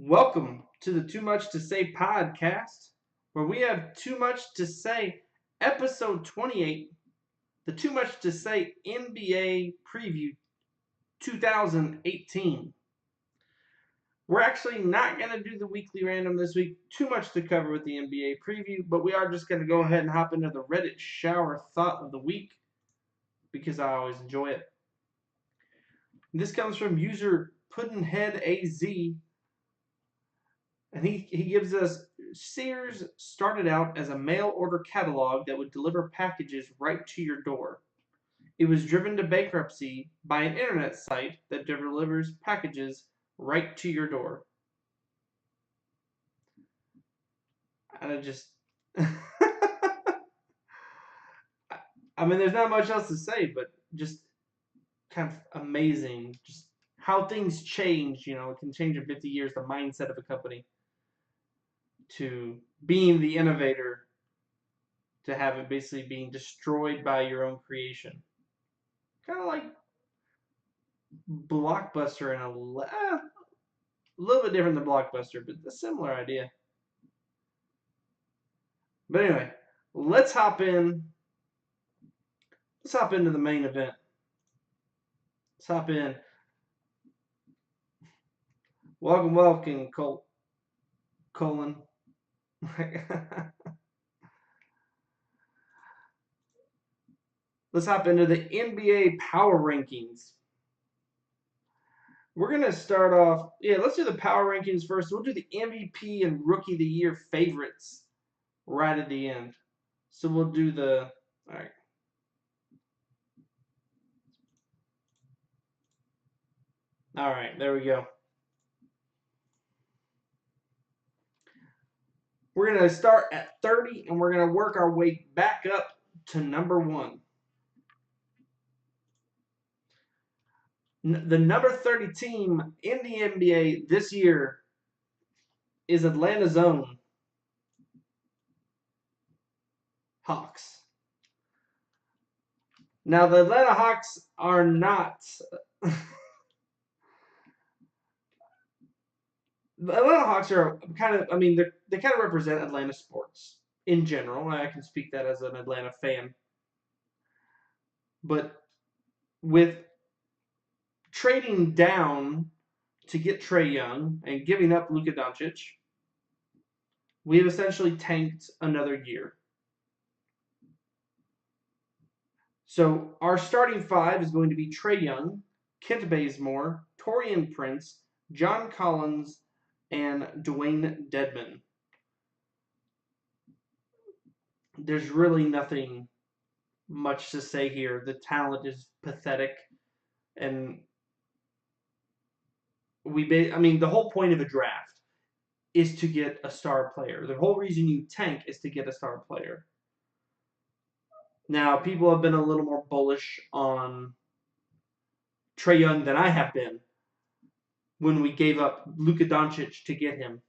Welcome to the Too Much to Say podcast, where we have too much to say, episode 28, the Too Much to Say NBA preview 2018. We're actually not going to do the weekly random this week. Too much to cover with the NBA preview, but we are just going to go ahead and hop into the Reddit shower thought of the week because I always enjoy it. This comes from user PuddinheadAZ. And he gives us Sears started out as a mail order catalog that would deliver packages right to your door. It was driven to bankruptcy by an internet site that delivers packages right to your door. And I just. I mean, there's not much else to say, but just kind of amazing. Just how things change, it can change in 50 years the mindset of a company to being the innovator to have it basically being destroyed by your own creation. Kind of like Blockbuster in a little bit different than Blockbuster, but a similar idea. But anyway, let's hop in. Let's hop into the main event. Let's hop in. Welcome, Colin. Let's hop into the NBA power rankings. We're going to start off. Yeah, let's do the power rankings first. We'll do the MVP and Rookie of the Year favorites right at the end. So we'll do the. All right. All right, there we go. We're going to start at 30, and we're going to work our way back up to number 1. The number 30 team in the NBA this year is Atlanta's own Hawks. Now, the Atlanta Hawks are not. The Atlanta Hawks are kind of, they kind of represent Atlanta sports in general. I can speak that as an Atlanta fan. But with trading down to get Trae Young and giving up Luka Doncic, we have essentially tanked another year. So our starting 5 is going to be Trae Young, Kent Bazemore, Taurean Prince, John Collins, and Dwayne Dedmon. There's really nothing much to say here. The talent is pathetic, and the whole point of a draft is to get a star player. The whole reason you tank is to get a star player. Now, people have been a little more bullish on Trae Young than I have been when we gave up Luka Doncic to get him.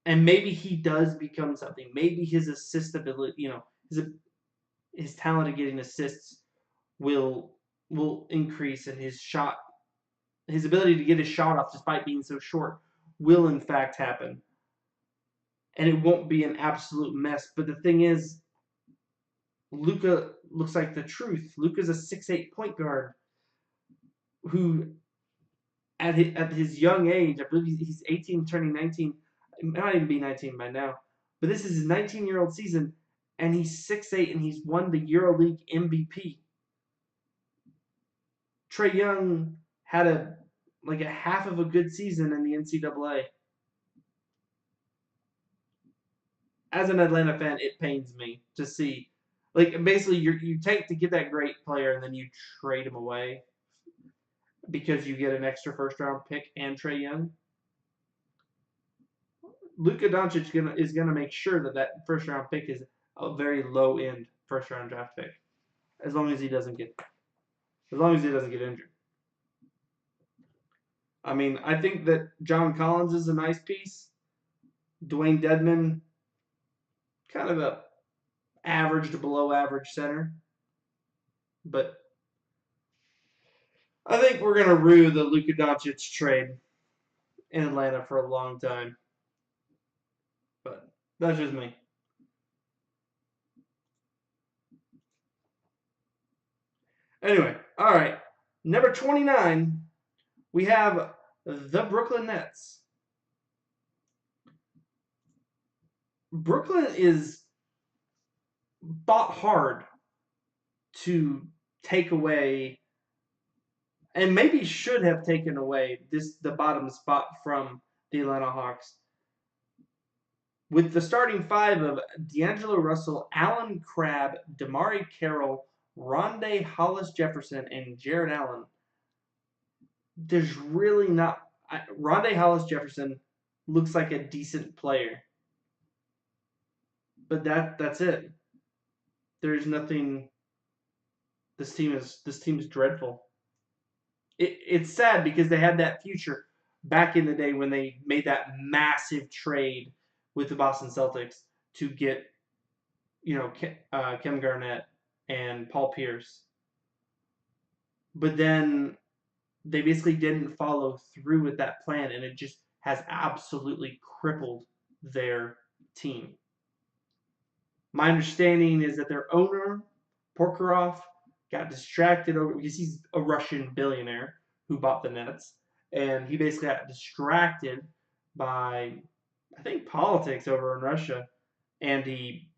And maybe he does become something. Maybe his assist ability, his talent at getting assists will increase, and his ability to get his shot off despite being so short will in fact happen. And it won't be an absolute mess. But the thing is, Luka looks like the truth. Luka's a 6'8" point guard who, at his young age, I believe he's 18, turning 19. It might even be 19 by now. But this is his 19-year-old season, and he's 6'8", and he's won the EuroLeague MVP. Trae Young had a half of a good season in the NCAA. As an Atlanta fan, it pains me to see. Basically, you take to get that great player, and then you trade him away because you get an extra first-round pick and Trae Young. Luka Doncic is gonna make sure that first-round pick is a very low-end first-round draft pick, as long as he doesn't get injured. I think that John Collins is a nice piece. Dwayne Dedmon, kind of a average to below average center. But I think we're gonna rue the Luka Doncic trade in Atlanta for a long time, but that's just me. Anyway, all right. Number 29, we have the Brooklyn Nets. Brooklyn is bought hard to take away, and maybe should have taken away the bottom spot from the Atlanta Hawks. With the starting five of D'Angelo Russell, Allen Crabbe, DeMarre Carroll, Rondae Hollis Jefferson, and Jared Allen, there's really not. Rondae Hollis Jefferson looks like a decent player, but that's it. There's nothing. This team is dreadful. It's sad because they had that future back in the day when they made that massive trade with the Boston Celtics to get Kevin Garnett and Paul Pierce, but then they basically didn't follow through with that plan, and it just has absolutely crippled their team. My understanding is that their owner, Prokhorov, got distracted over because he's a Russian billionaire who bought the Nets, and he basically got distracted by, I think, politics over in Russia, and he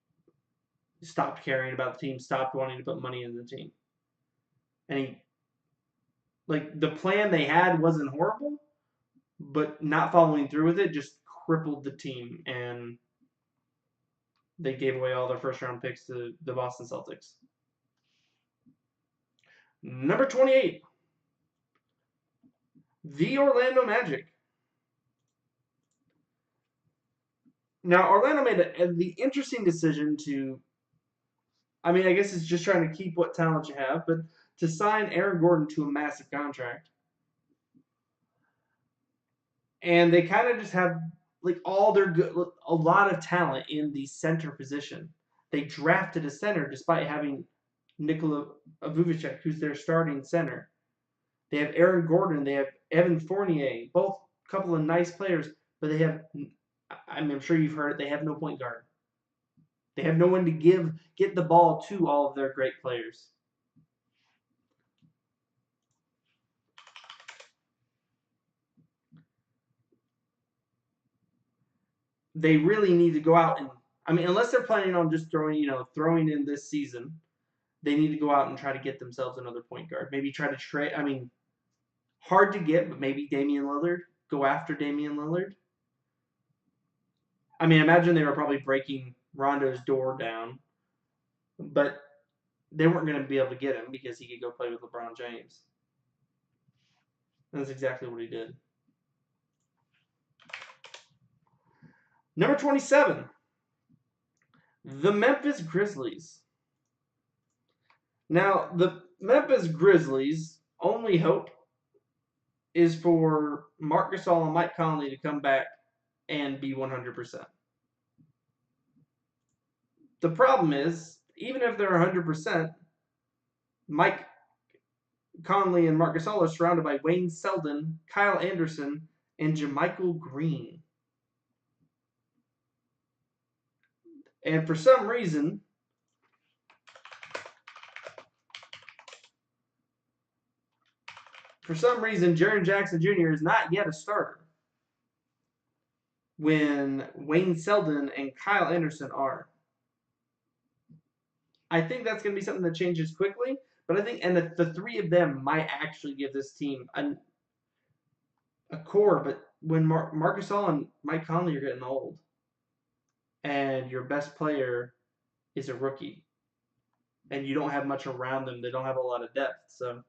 stopped caring about the team, stopped wanting to put money in the team, and he the plan they had wasn't horrible, but not following through with it just crippled the team, and they gave away all their first round picks to the Boston Celtics. Number 28, the Orlando Magic. Now, Orlando made the interesting decision to, I mean, I guess it's just trying to keep what talent you have, but to sign Aaron Gordon to a massive contract. And they kind of just have all their a lot of talent in the center position. They drafted a center despite having Nikola Vucevic, who's their starting center. They have Aaron Gordon. They have Evan Fournier. Both a couple of nice players, but they have. I'm sure you've heard it. They have no point guard. They have no one to get the ball to all of their great players. They really need to go out and, I mean, unless they're planning on just throwing in this season, they need to go out and try to get themselves another point guard. Maybe try to trade. I mean, hard to get, but maybe Damian Lillard. Go after Damian Lillard. I mean, imagine they were probably breaking Rondo's door down, but they weren't going to be able to get him because he could go play with LeBron James. And that's exactly what he did. Number 27, the Memphis Grizzlies. Now, the Memphis Grizzlies' only hope is for Marc Gasol and Mike Conley to come back and be 100%. The problem is, even if they're 100%, Mike Conley and Marc Gasol are surrounded by Wayne Selden, Kyle Anderson, and JaMychal Green. And for some reason, Jaren Jackson Jr. is not yet a starter when Wayne Selden and Kyle Anderson are. I think that's going to be something that changes quickly, but I think, and the three of them might actually give this team a core, but when Marc Gasol and Mike Conley are getting old, and your best player is a rookie, and you don't have much around them, they don't have a lot of depth, so.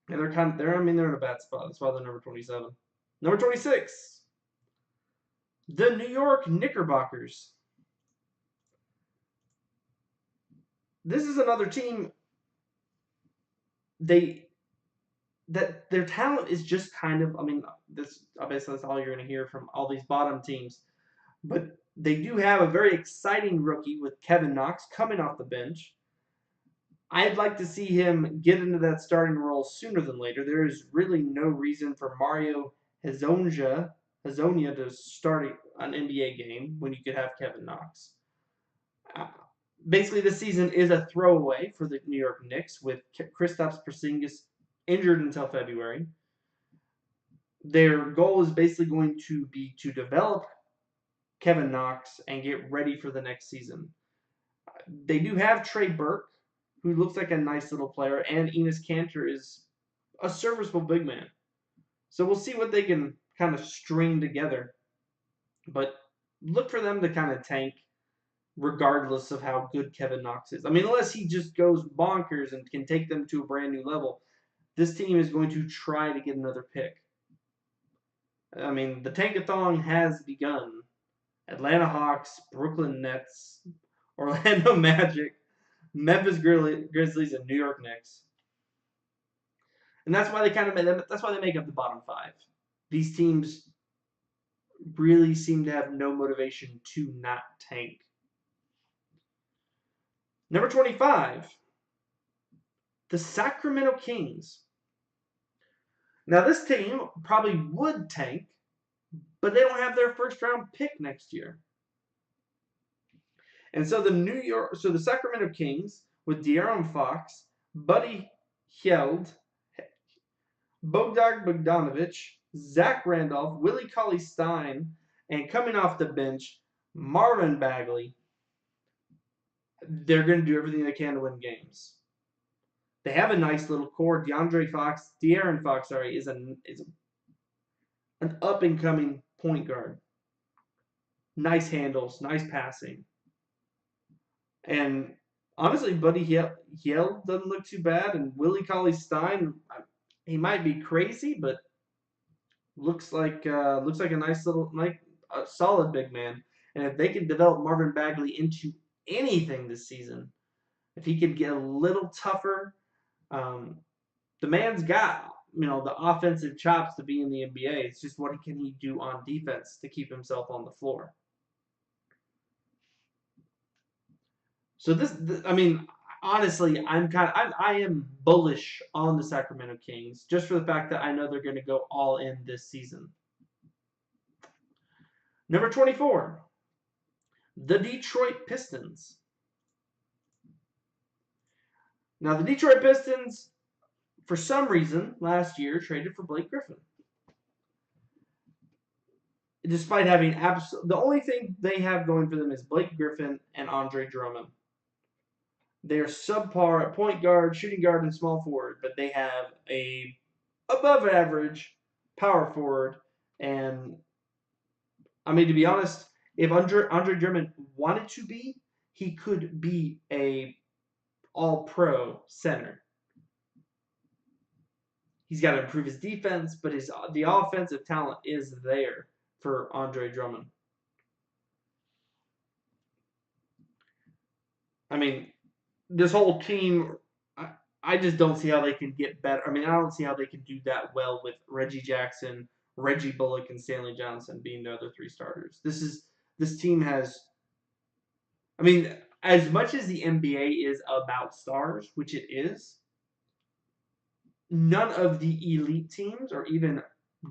And they're in a bad spot. That's why they're number 27. Number 26, the New York Knickerbockers. This is another team that their talent is just kind of, I mean, this obviously that's all you're going to hear from all these bottom teams, but they do have a very exciting rookie with Kevin Knox coming off the bench. I'd like to see him get into that starting role sooner than later. There is really no reason for Mario Hezonja to start an NBA game when you could have Kevin Knox. Uh, Basically, this season is a throwaway for the New York Knicks with Kristaps Porzingis injured until February. Their goal is basically going to be to develop Kevin Knox and get ready for the next season. They do have Trey Burke, who looks like a nice little player, and Enes Kanter is a serviceable big man. So we'll see what they can kind of string together. But look for them to kind of tank regardless of how good Kevin Knox is. I mean, unless he just goes bonkers and can take them to a brand new level, this team is going to try to get another pick. I mean, the tankathon has begun. Atlanta Hawks, Brooklyn Nets, Orlando Magic, Memphis Grizzlies, and New York Knicks. And that's why they make up the bottom five. These teams really seem to have no motivation to not tank. Number 25, the Sacramento Kings. Now this team probably would tank, but they don't have their first round pick next year. And so the Sacramento Kings with De'Aaron Fox, Buddy Hield, Bogdan Bogdanovic, Zach Randolph, Willie Cauley-Stein, and coming off the bench, Marvin Bagley. They're going to do everything they can to win games. They have a nice little core. De'Aaron Fox, is an up and coming point guard. Nice handles, nice passing, and honestly, Buddy Hield doesn't look too bad, and Willie Cauley-Stein, he might be crazy, but looks like a nice little a solid big man. And if they can develop Marvin Bagley into anything this season, if he could get a little tougher, the man's got the offensive chops to be in the NBA. It's just what can he do on defense to keep himself on the floor. So I mean, honestly, I am bullish on the Sacramento Kings just for the fact that I know they're going to go all in this season. Number 24, the Detroit Pistons. Now, the Detroit Pistons, for some reason, last year traded for Blake Griffin. Despite having the only thing they have going for them is Blake Griffin and Andre Drummond. They're subpar at point guard, shooting guard, and small forward, but they have a above average power forward. And I mean, to be honest, if Andre Drummond wanted to be, he could be a all-pro center. He's got to improve his defense, but the offensive talent is there for Andre Drummond. I mean, this whole team, I just don't see how they can get better. I mean, I don't see how they can do that well with Reggie Jackson, Reggie Bullock, and Stanley Johnson being the other three starters. This team has, I mean, as much as the NBA is about stars, which it is, none of the elite teams or even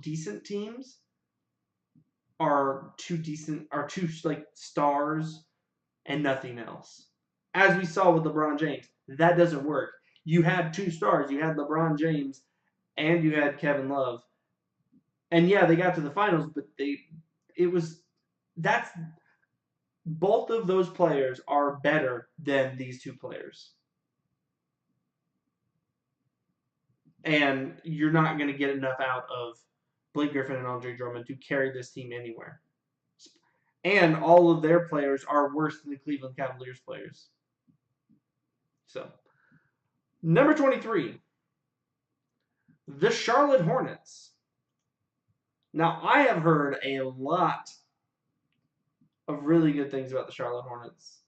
decent teams are too like stars and nothing else. As we saw with LeBron James, that doesn't work. You had two stars. You had LeBron James and you had Kevin Love. And yeah, they got to the finals, but both of those players are better than these two players. And you're not going to get enough out of Blake Griffin and Andre Drummond to carry this team anywhere. And all of their players are worse than the Cleveland Cavaliers players. So, number 23, the Charlotte Hornets. Now, I have heard a lot of really good things about the Charlotte Hornets,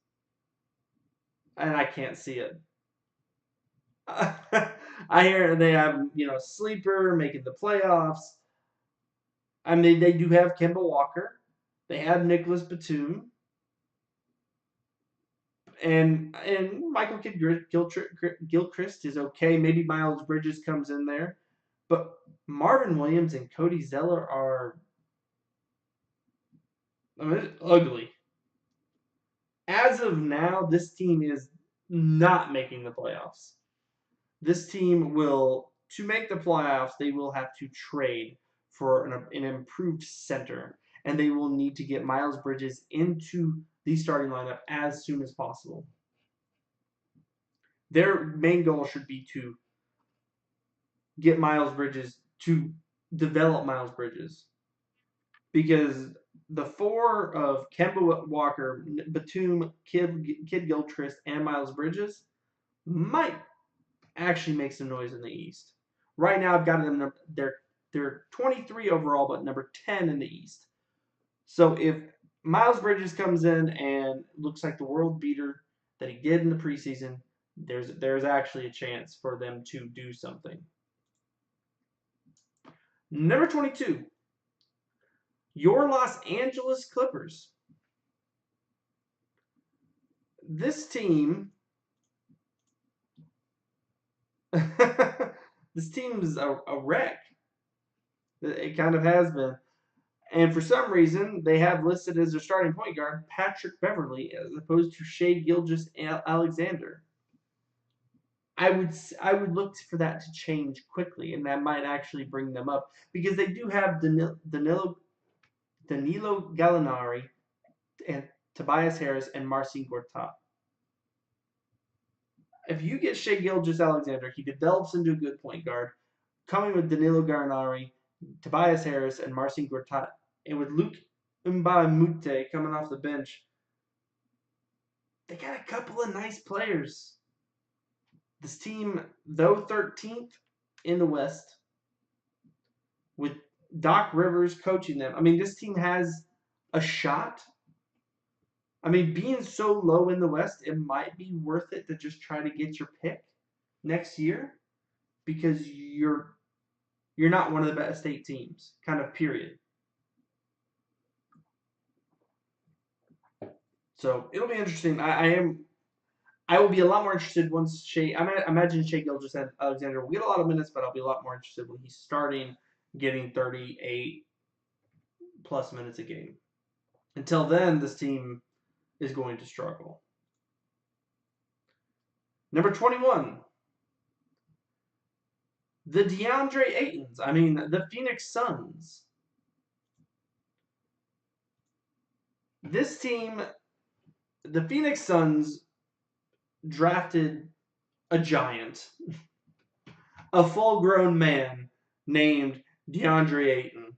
and I can't see it. I hear they have, sleeper making the playoffs. I mean, they do have Kemba Walker. They have Nicholas Batum. And Michael Kidd Gilchrist is okay. Maybe Miles Bridges comes in there, but Marvin Williams and Cody Zeller are, I mean, it's ugly. As of now, this team is not making the playoffs. This team will, to make the playoffs, they will have to trade for an improved center, and they will need to get Miles Bridges into the starting lineup as soon as possible. Their main goal should be to get Miles Bridges, to develop Miles Bridges, because the four of Kemba Walker, Batum, Kidd Gilchrist, and Miles Bridges might actually make some noise in the East. Right now, I've got them. They're 23 overall, but number 10 in the East. So if Miles Bridges comes in and looks like the world beater that he did in the preseason, there's actually a chance for them to do something. Number 22, your Los Angeles Clippers. This team, this team is a wreck. It kind of has been. And for some reason, they have listed as their starting point guard Patrick Beverly as opposed to Shai Gilgeous-Alexander. I would look for that to change quickly, and that might actually bring them up because they do have Danilo Gallinari and Tobias Harris and Marcin Gortat. If you get Shai Gilgeous-Alexander, he develops into a good point guard, coming with Danilo Gallinari, Tobias Harris, and Marcin Gortat, and with Luke Mbamute coming off the bench, they got a couple of nice players. This team, though 13th in the West, with Doc Rivers coaching them, I mean, this team has a shot. I mean, being so low in the West, it might be worth it to just try to get your pick next year because you're not one of the best 8 teams, kind of period. So it'll be interesting. I will be a lot more interested once I imagine Shai Gilgeous-Alexander will get a lot of minutes, but I'll be a lot more interested when he's starting, getting 38 plus minutes a game. Until then, this team is going to struggle. Number 21, the DeAndre Aytons. I mean, the Phoenix Suns. This team, the Phoenix Suns, drafted a giant, a full-grown man named DeAndre Ayton.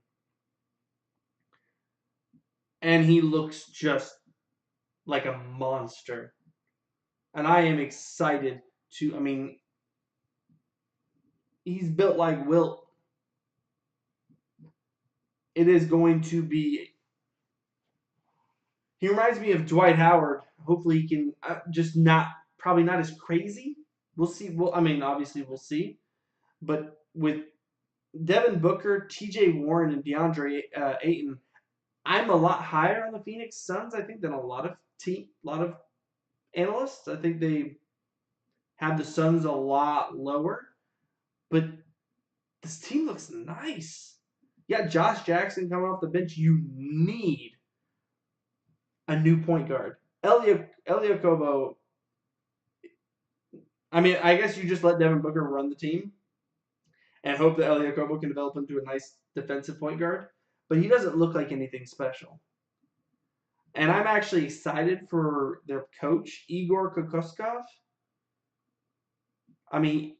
And he looks just like a monster. And I am excited to, I mean, he's built like Wilt. It is going to be, he reminds me of Dwight Howard. Hopefully he can just probably not as crazy. We'll see. Well, I mean, obviously we'll see. But with Devin Booker, TJ Warren, and DeAndre Ayton, I'm a lot higher on the Phoenix Suns, I think, than a lot of analysts. I think they have the Suns a lot lower. But this team looks nice. Yeah, Josh Jackson coming off the bench. You need a new point guard. Kobo. I mean, I guess you just let Devin Booker run the team and hope that Kobo can develop into a nice defensive point guard. But he doesn't look like anything special. And I'm actually excited for their coach, Igor Kokoskov. I mean,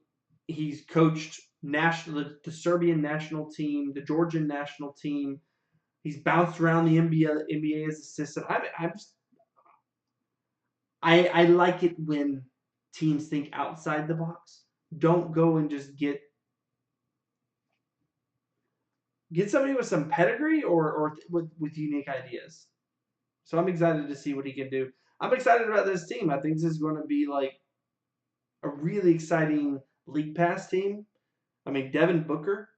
he's coached the Serbian national team, the Georgian national team. He's bounced around the NBA as assistant. I like it when teams think outside the box. Don't go and just get somebody with some pedigree or with unique ideas. So I'm excited to see what he can do. I'm excited about this team. I think this is going to be like a really exciting League Pass team. I mean, Devin Booker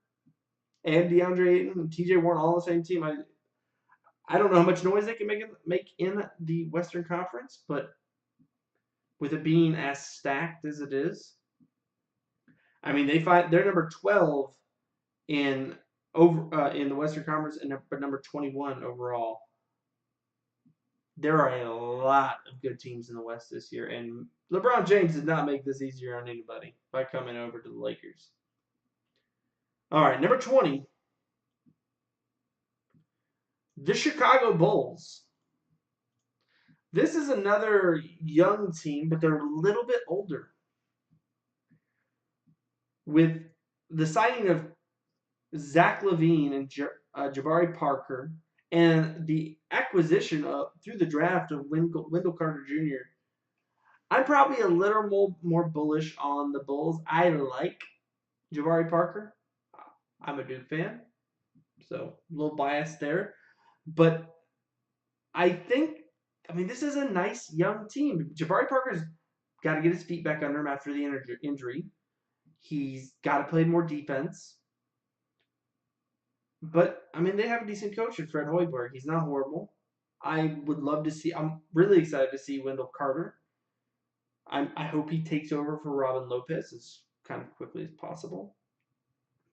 and DeAndre Ayton and TJ Warren all on the same team. I don't know how much noise they can make in the Western Conference, but with it being as stacked as it is. I mean, they're number 12 in in the Western Conference and number 21 overall. There are a lot of good teams in the West this year, and LeBron James did not make this easier on anybody by coming over to the Lakers. All right, number 20, the Chicago Bulls. This is another young team, but they're a little bit older. With the signing of Zach LaVine and Jabari Parker, and the acquisition through the draft of Wendell Carter Jr., I'm probably a little more bullish on the Bulls. I like Jabari Parker. I'm a Duke fan, so a little biased there. But I mean, this is a nice young team. Jabari Parker's got to get his feet back under him after the injury. He's got to play more defense. But, I mean, they have a decent coach in Fred Hoiberg. He's not horrible. I would love to see – I'm really excited to see Wendell Carter. I hope he takes over for Robin Lopez as kind of quickly as possible.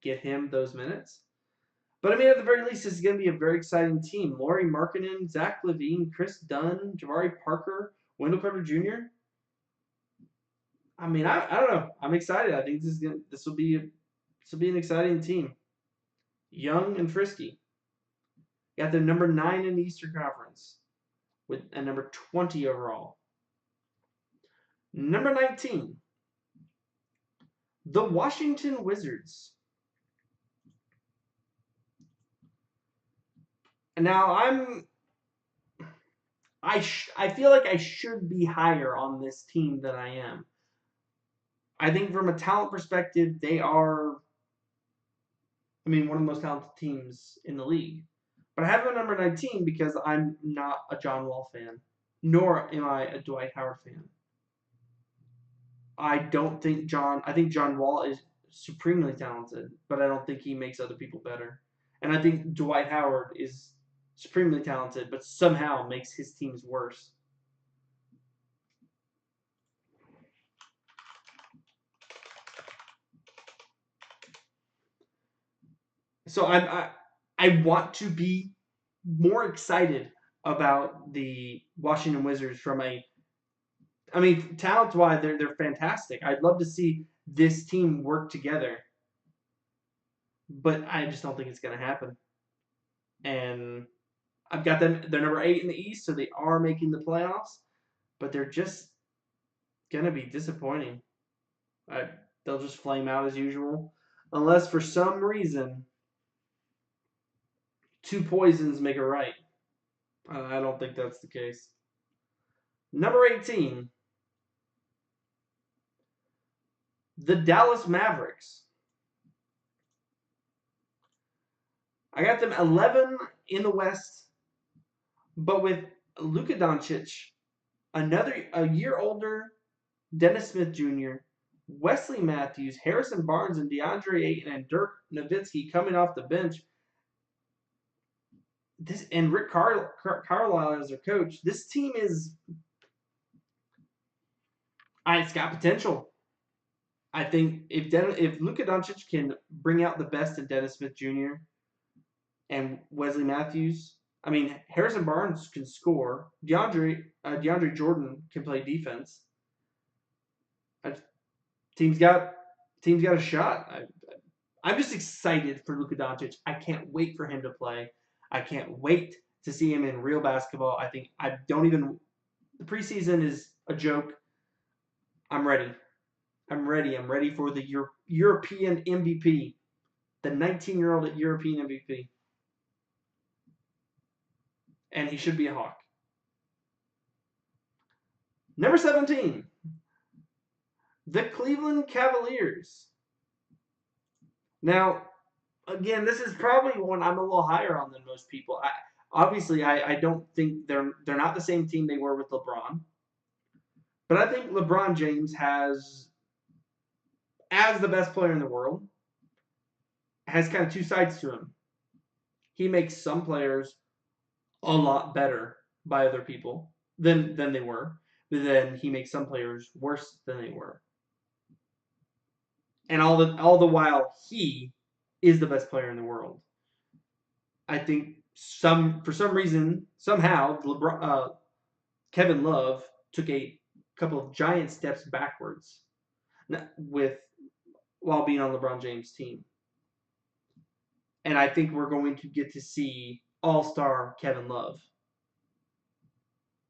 Get him those minutes. But, I mean, at the very least, this is going to be a very exciting team. Lauri Markkanen, Zach LaVine, Chris Dunn, Jabari Parker, Wendell Carter Jr. I mean, I don't know. I'm excited. I think this will be an exciting team. Young and frisky. Got them number 9 in the Eastern Conference with a number 20 overall. Number 19, the Washington Wizards. Now I feel like I should be higher on this team than I am. I think from a talent perspective, they are, I mean, one of the most talented teams in the league. But I have them at number 19 because I'm not a John Wall fan, nor am I a Dwight Howard fan. I think John Wall is supremely talented, but I don't think he makes other people better. And I think Dwight Howard is supremely talented, but somehow makes his teams worse. So I want to be more excited about the Washington Wizards talent-wise, they're fantastic. I'd love to see this team work together, but I just don't think it's going to happen. And I've got them. They're number 8 in the East, so they are making the playoffs, but they're just going to be disappointing. They'll just flame out as usual, unless for some reason two poisons make a right. I don't think that's the case. Number 18, the Dallas Mavericks. I got them 11 in the West, but with Luka Doncic, a year older, Dennis Smith Jr., Wesley Matthews, Harrison Barnes, and DeAndre Ayton, and Dirk Nowitzki coming off the bench. And Rick Carlisle as their coach. This team it's got potential. I think if Luka Doncic can bring out the best in Dennis Smith Jr. and Wesley Matthews, I mean Harrison Barnes can score. DeAndre Jordan can play defense. Team's got a shot. I'm just excited for Luka Doncic. I can't wait for him to play. I can't wait to see him in real basketball. The preseason is a joke. I'm ready. I'm ready for the European MVP, the 19-year-old European MVP. And he should be a Hawk. Number 17, the Cleveland Cavaliers. Now, again, this is probably one I'm a little higher on than most people. I don't think they're not the same team they were with LeBron. But I think LeBron James as the best player in the world, has kind of two sides to him. He makes some players a lot better by other people than they were. but then he makes some players worse than they were. And all the while he is the best player in the world. I think for some reason somehow Kevin Love took a couple of giant steps backwards with while being on LeBron James' team. And I think we're going to get to see all-star Kevin Love.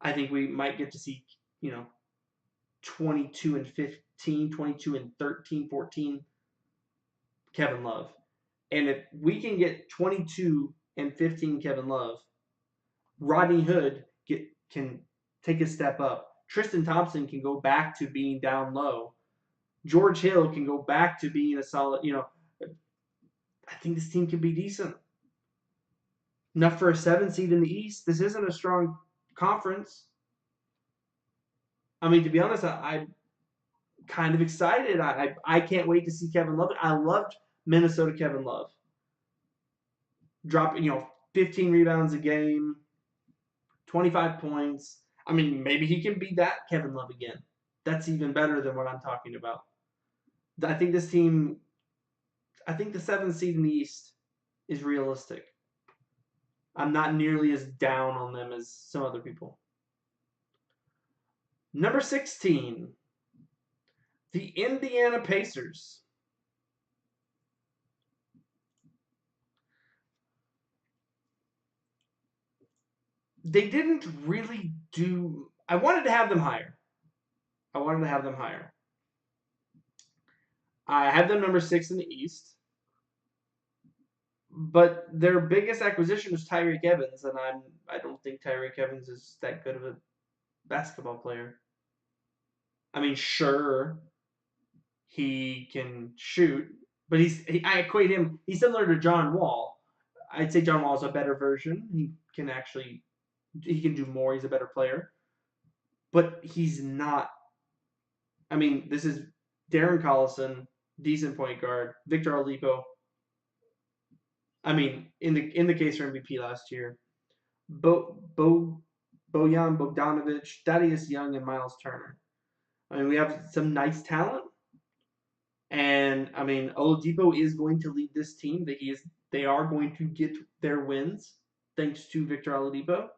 I think we might get to see, 22 and 15, 22 and 13, 14 Kevin Love. And if we can get 22 and 15 Kevin Love, Rodney Hood can take a step up. Tristan Thompson can go back to being down low. George Hill can go back to being a solid, I think this team can be decent. Enough for a 7 seed in the East. This isn't a strong conference. I mean, to be honest, I'm kind of excited. I can't wait to see Kevin Love. I loved Minnesota Kevin Love. Dropping, 15 rebounds a game, 25 points. I mean, maybe he can be that Kevin Love again. That's even better than what I'm talking about. I think this team, I think the 7th seed in the East is realistic. I'm not nearly as down on them as some other people. Number 16, the Indiana Pacers. They didn't really do. I wanted to have them higher. I have them number 6 in the East. But their biggest acquisition was Tyreke Evans, and I don't think Tyreke Evans is that good of a basketball player. I mean, sure, he can shoot, but I equate him. He's similar to John Wall. I'd say John Wall is a better version. He can do more. He's a better player, but he's not. I mean, this is Darren Collison, decent point guard. Victor Oladipo. I mean, in the case for MVP last year, Bojan Bogdanovic, Thaddeus Young, and Miles Turner. I mean, we have some nice talent, and I mean, Oladipo is going to lead this team. They are going to get their wins thanks to Victor Oladipo,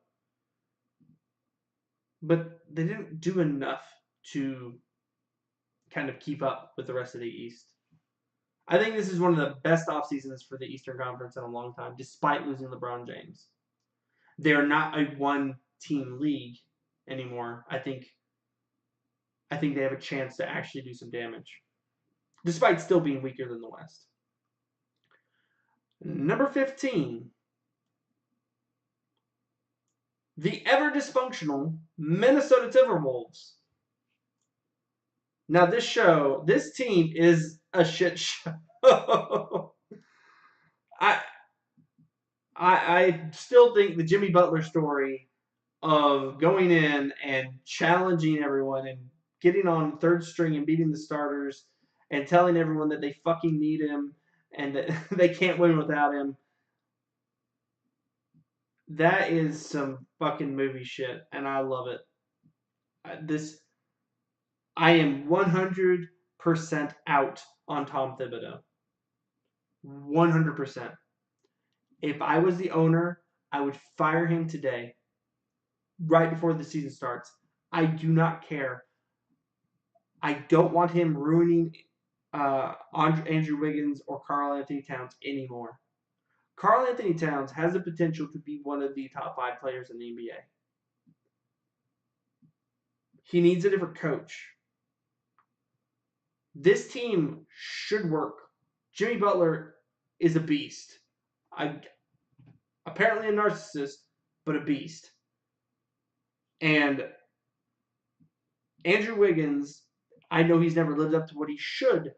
but they didn't do enough to kind of keep up with the rest of the East. I think this is one of the best off seasons for the Eastern Conference in a long time, despite losing LeBron James. They are not a one-team league anymore. I think they have a chance to actually do some damage, despite still being weaker than the West. Number 15, the ever-dysfunctional Minnesota Timberwolves. Now, this team is a shit show. I still think the Jimmy Butler story of going in and challenging everyone and getting on third string and beating the starters and telling everyone that they fucking need him and that they can't win without him. That is some fucking movie shit, and I love it. I am 100% out on Tom Thibodeau. 100%. If I was the owner, I would fire him today, right before the season starts. I do not care. I don't want him ruining Andrew Wiggins or Karl-Anthony Towns anymore. Karl-Anthony Towns has the potential to be one of the top 5 players in the NBA. He needs a different coach. This team should work. Jimmy Butler is a beast. Apparently a narcissist, but a beast. And Andrew Wiggins, I know he's never lived up to what he should,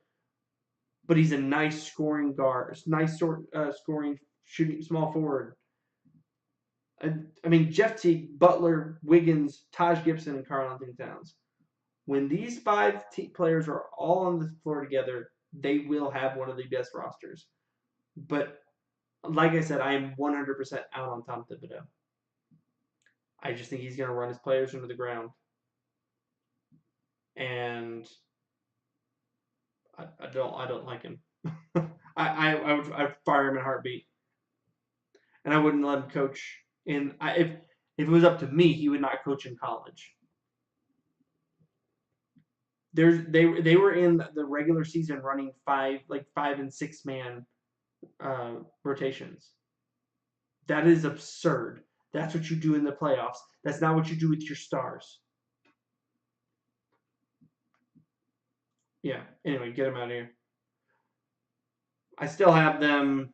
but he's a nice scoring guard, nice scoring shooting small forward. I mean, Jeff Teague, Butler, Wiggins, Taj Gibson, and Karl-Anthony Towns. When these 5 players are all on the floor together, they will have one of the best rosters. But like I said, I am 100% out on Tom Thibodeau. I just think he's going to run his players into the ground. and I don't like him. I'd fire him in a heartbeat, and I wouldn't let him coach. If it was up to me, he would not coach in college. They were in the regular season running 5 and 6 man rotations. That is absurd. That's what you do in the playoffs. That's not what you do with your stars. Yeah. Anyway, get them out of here. I still have them.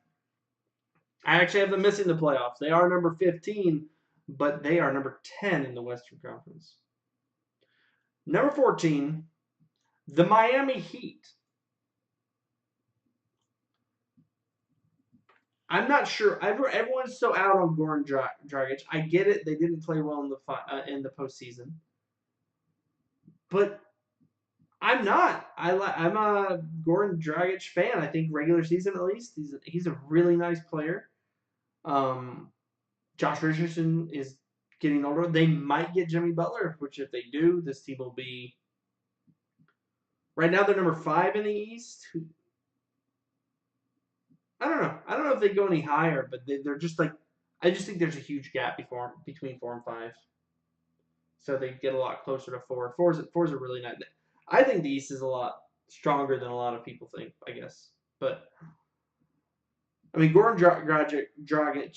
I actually have them missing the playoffs. They are number 15, but they are number 10 in the Western Conference. Number 14, the Miami Heat. I'm not sure. Everyone's so out on Goran Dragic. I get it. They didn't play well in the postseason, but I'm not. I'm a Goran Dragic fan. I think regular season at least he's a really nice player. Josh Richardson is getting older. They might get Jimmy Butler, which if they do, this team will be. Right now they're number 5 in the East. I don't know. I don't know if they go any higher, but they're just like. I just think there's a huge gap between 4 and 5. So they get a lot closer to 4. Four's a really nice. I think the East is a lot stronger than a lot of people think. I guess, but I mean, Goran Dragic,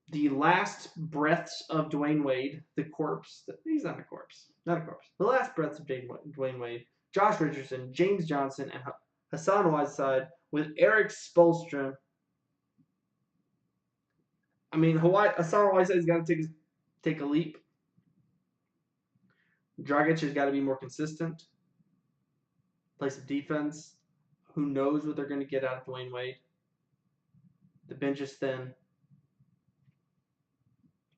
the last breaths of Dwayne Wade, the corpse. He's not a corpse. Not a corpse. The last breaths of Dwayne Wade, Josh Richardson, James Johnson, and Hassan Whiteside with Eric Spoelstra. I mean, Hassan Whiteside's got to take a leap. Dragic has got to be more consistent. Play some defense. Who knows what they're going to get out of Dwayne Wade? The bench is thin.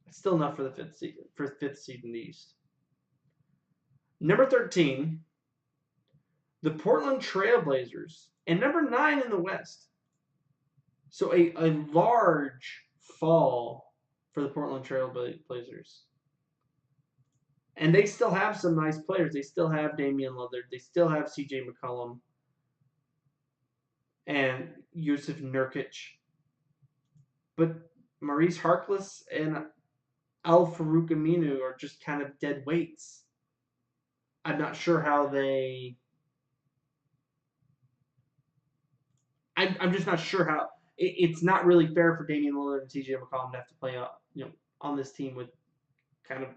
It's still enough for the fifth seed in the East. Number 13, the Portland Trailblazers, and number 9 in the West. So a large fall for the Portland Trailblazers. And they still have some nice players. They still have Damian Lillard. They still have CJ McCollum and Yusuf Nurkic. But Maurice Harkless and Al-Farouq Aminu are just kind of dead weights. I'm not sure how they. I'm just not sure how. It's not really fair for Damian Lillard and CJ McCollum to have to play on this team with kind of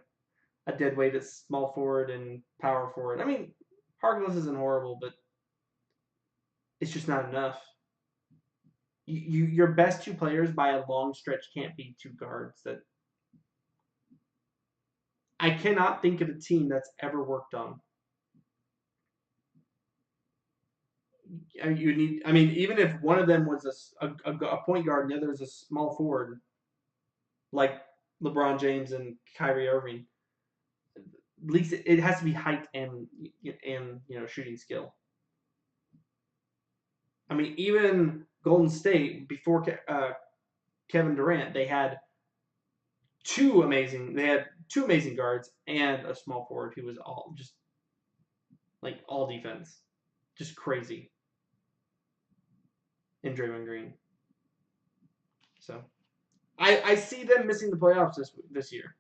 a dead weight at small forward and power forward. I mean, Harkless isn't horrible, but it's just not enough. Your best 2 players by a long stretch can't be 2 guards. That I cannot think of a team that's ever worked on. You need. I mean, even if one of them was a point guard and the other is a small forward, like LeBron James and Kyrie Irving, at least it has to be height and shooting skill. I mean, even Golden State before Kevin Durant, they had 2 amazing guards and a small forward who was all defense, just crazy. In Draymond Green. So I see them missing the playoffs this year,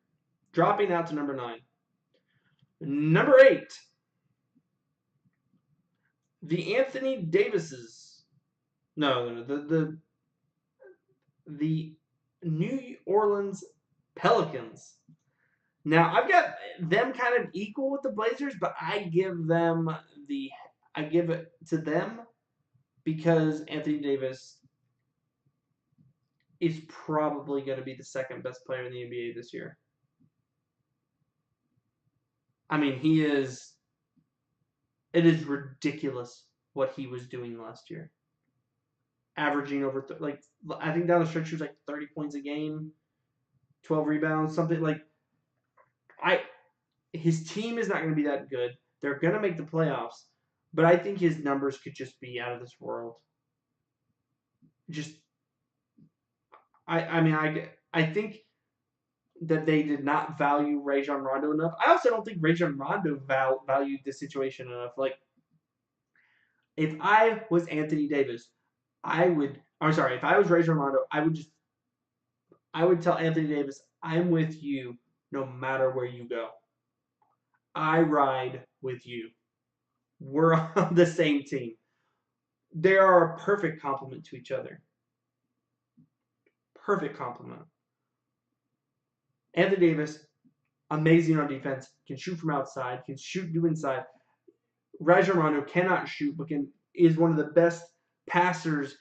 dropping out to number 9. Number 8, the Anthony Davises. No, the New Orleans Pelicans. Now I've got them kind of equal with the Blazers, but I give it to them because Anthony Davis is probably going to be the second best player in the NBA this year. I mean, it is ridiculous what he was doing last year. Averaging over, I think down the stretch he was like 30 points a game, 12 rebounds, something like. His team is not going to be that good. They're going to make the playoffs, but I think his numbers could just be out of this world. I think that they did not value Rajon Rondo enough. I also don't think Rajon Rondo valued the situation enough. Like, if I was Anthony Davis, I would. I'm sorry. If I was Rajon Rondo, I would tell Anthony Davis, I'm with you no matter where you go. I ride with you. We're on the same team. They are a perfect complement to each other. Perfect complement. Anthony Davis, amazing on defense, can shoot from outside, can shoot you inside. Rajon Rondo cannot shoot, but is one of the best passers,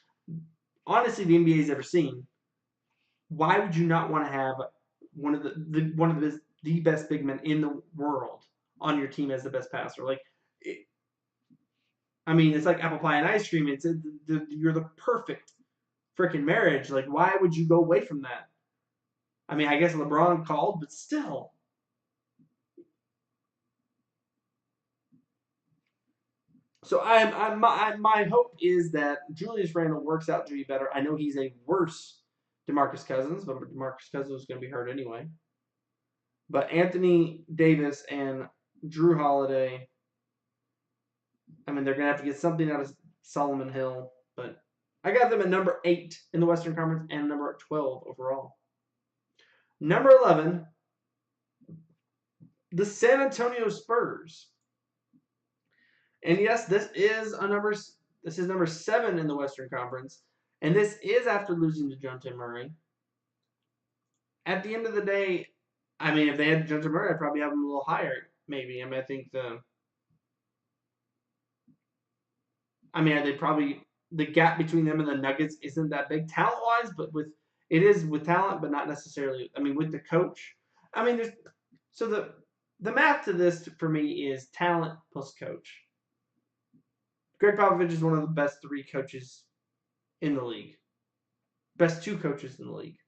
honestly, the NBA's ever seen. Why would you not want to have one of the best big men in the world on your team as the best passer? Like, it's like apple pie and ice cream. You're the perfect freaking marriage. Like, why would you go away from that? I guess LeBron called, but still. So my hope is that Julius Randle works out to be better. I know he's a worse DeMarcus Cousins, but DeMarcus Cousins is going to be hurt anyway. But Anthony Davis and Jrue Holiday, they're going to have to get something out of Solomon Hill. But I got them at number 8 in the Western Conference and number 12 overall. Number 11, the San Antonio Spurs. And yes, this is number 7 in the Western Conference, and this is after losing to DeJounte Murray. At the end of the day, if they had DeJounte Murray, I'd probably have them a little higher, maybe. I think the gap between them and the Nuggets isn't that big talent-wise, but it is with talent, but not necessarily. With the coach, the math to this for me is talent plus coach. Greg Popovich is one of the best 3 coaches in the league. Best 2 coaches in the league.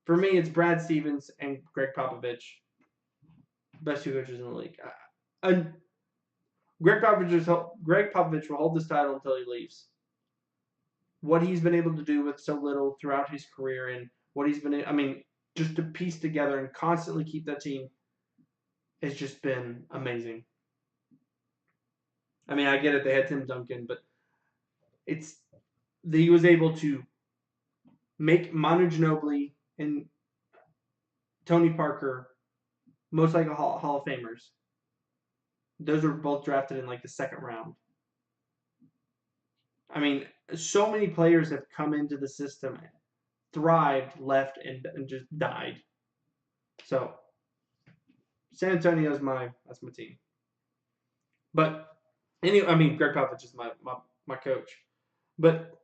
For me, it's Brad Stevens and Greg Popovich. Best 2 coaches in the league. Greg Popovich will hold this title until he leaves. What he's been able to do with so little throughout his career, and what he's been, just to piece together and constantly keep that team, has just been amazing. I get it, they had Tim Duncan, but he was able to make Manu Ginobili and Tony Parker most likely Hall of Famers. Those were both drafted in the second round. So many players have come into the system, thrived, left, and just died. So San Antonio's that's my team. But anyway, Greg Popovich is my coach. But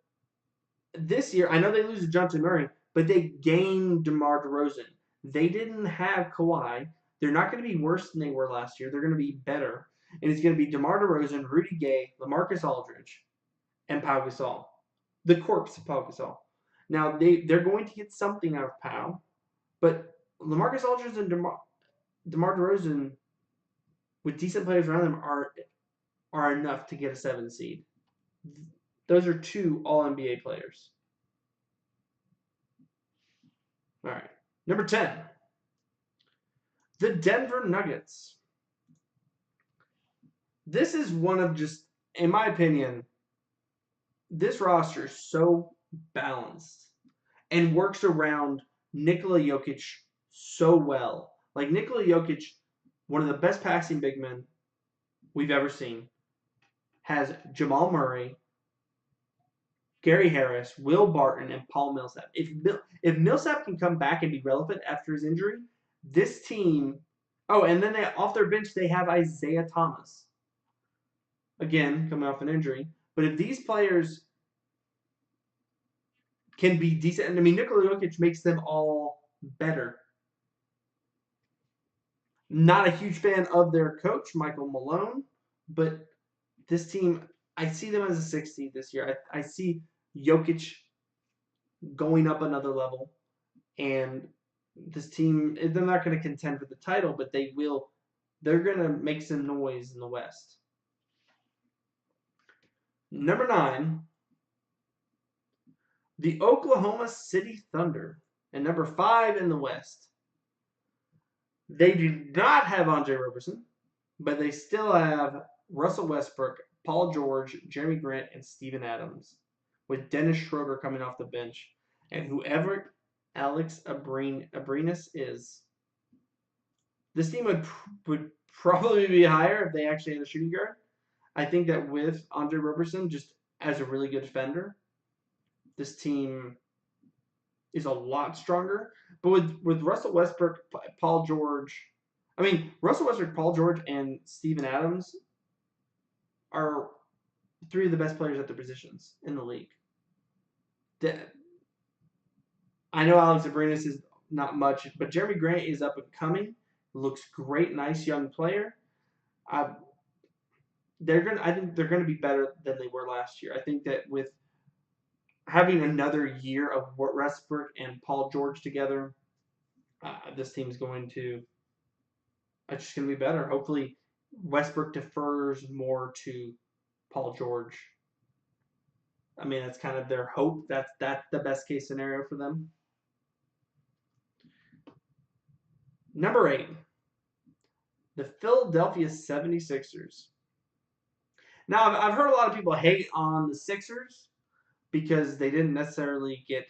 this year, I know they lose to DeJounte Murray, but they gained DeMar DeRozan. They didn't have Kawhi. They're not going to be worse than they were last year. They're going to be better. And it's going to be DeMar DeRozan, Rudy Gay, LaMarcus Aldridge, and Pau Gasol. The corpse of Pau Gasol. Now, they're going to get something out of Pau, but LaMarcus Aldridge and DeMar DeRozan, with decent players around them, are enough to get a 7 seed. Those are 2 All-NBA players. All right. Number 10. The Denver Nuggets. This is one of just, in my opinion, this roster is so balanced and works around Nikola Jokic so well. Like, Nikola Jokic, one of the best passing big men we've ever seen, has Jamal Murray, Gary Harris, Will Barton, and Paul Millsap. If Millsap can come back and be relevant after his injury, this team. Oh, and then off their bench they have Isaiah Thomas. Again, coming off an injury. But if these players can be decent, Nikola Jokic makes them all better. Not a huge fan of their coach, Michael Malone, but this team, I see them as a 6 seed this year. I see Jokic going up another level, and this team, they're not going to contend for the title, but they will. They're going to make some noise in the West. Number 9, the Oklahoma City Thunder, and number 5 in the West. They do not have Andre Roberson, but they still have Russell Westbrook, Paul George, Jeremy Grant, and Steven Adams, with Dennis Schroeder coming off the bench. And whoever Alex Abrinas is, this team would probably be higher if they actually had a shooting guard. I think that with Andre Roberson, just as a really good defender, this team is a lot stronger. But with Russell Westbrook, Paul George, Russell Westbrook, Paul George, and Steven Adams are three of the best players at their positions in the league. I know Alex Abrinas is not much, but Jeremy Grant is up and coming. Looks great, nice young player. I think they're gonna be better than they were last year. I think that with having another year of Westbrook and Paul George together, this team's going to it's just going to be better. Hopefully, Westbrook defers more to Paul George. That's kind of their hope. That's the best case scenario for them. Number 8, the Philadelphia 76ers. Now, I've heard a lot of people hate on the Sixers because they didn't necessarily get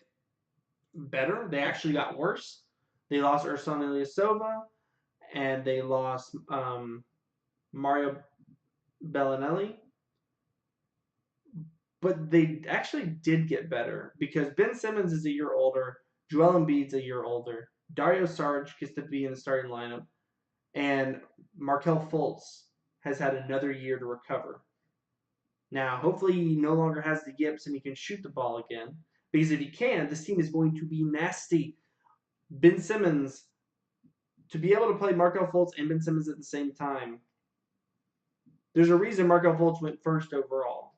better. They actually got worse. They lost Ersan Ilyasova, and they lost Mario Bellinelli. But they actually did get better because Ben Simmons is a year older, Joel Embiid's a year older, Dario Saric gets to be in the starting lineup, and Markelle Fultz has had another year to recover. Now, hopefully he no longer has the yips and he can shoot the ball again. Because if he can, this team is going to be nasty. Ben Simmons, to be able to play Markelle Fultz and Ben Simmons at the same time, there's a reason Markelle Fultz went first overall.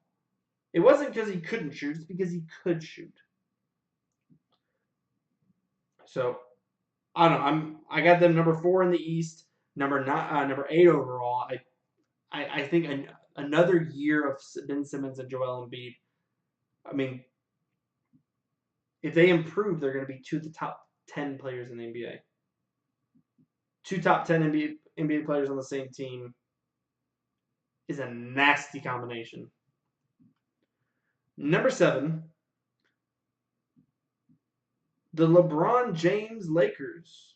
It wasn't because he couldn't shoot, it's because he could shoot. So, I don't know. I got them number 4 in the East, number 8 overall. I think another year of Ben Simmons and Joel Embiid. If they improve, they're going to be 2 of the top 10 players in the NBA. 2 top 10 NBA players on the same team is a nasty combination. Number 7, the LeBron James Lakers.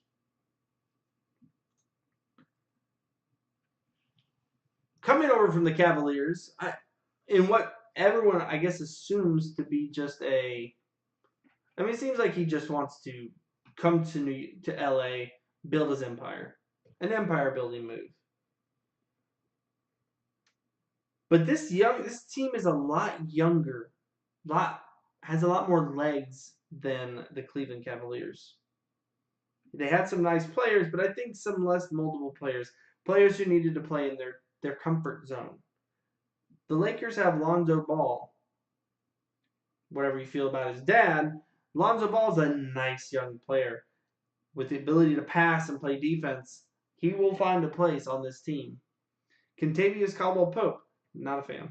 Coming over from the Cavaliers, in what everyone, I guess, assumes to be just it seems like he just wants to come to LA, build his empire. An empire building move. But this team is a lot younger, has a lot more legs than the Cleveland Cavaliers. They had some nice players, but I think some less multiple players who needed to play in their comfort zone. The Lakers have Lonzo Ball. Whatever you feel about his dad, Lonzo Ball is a nice young player with the ability to pass and play defense. He will find a place on this team. Kentavious Caldwell-Pope, not a fan.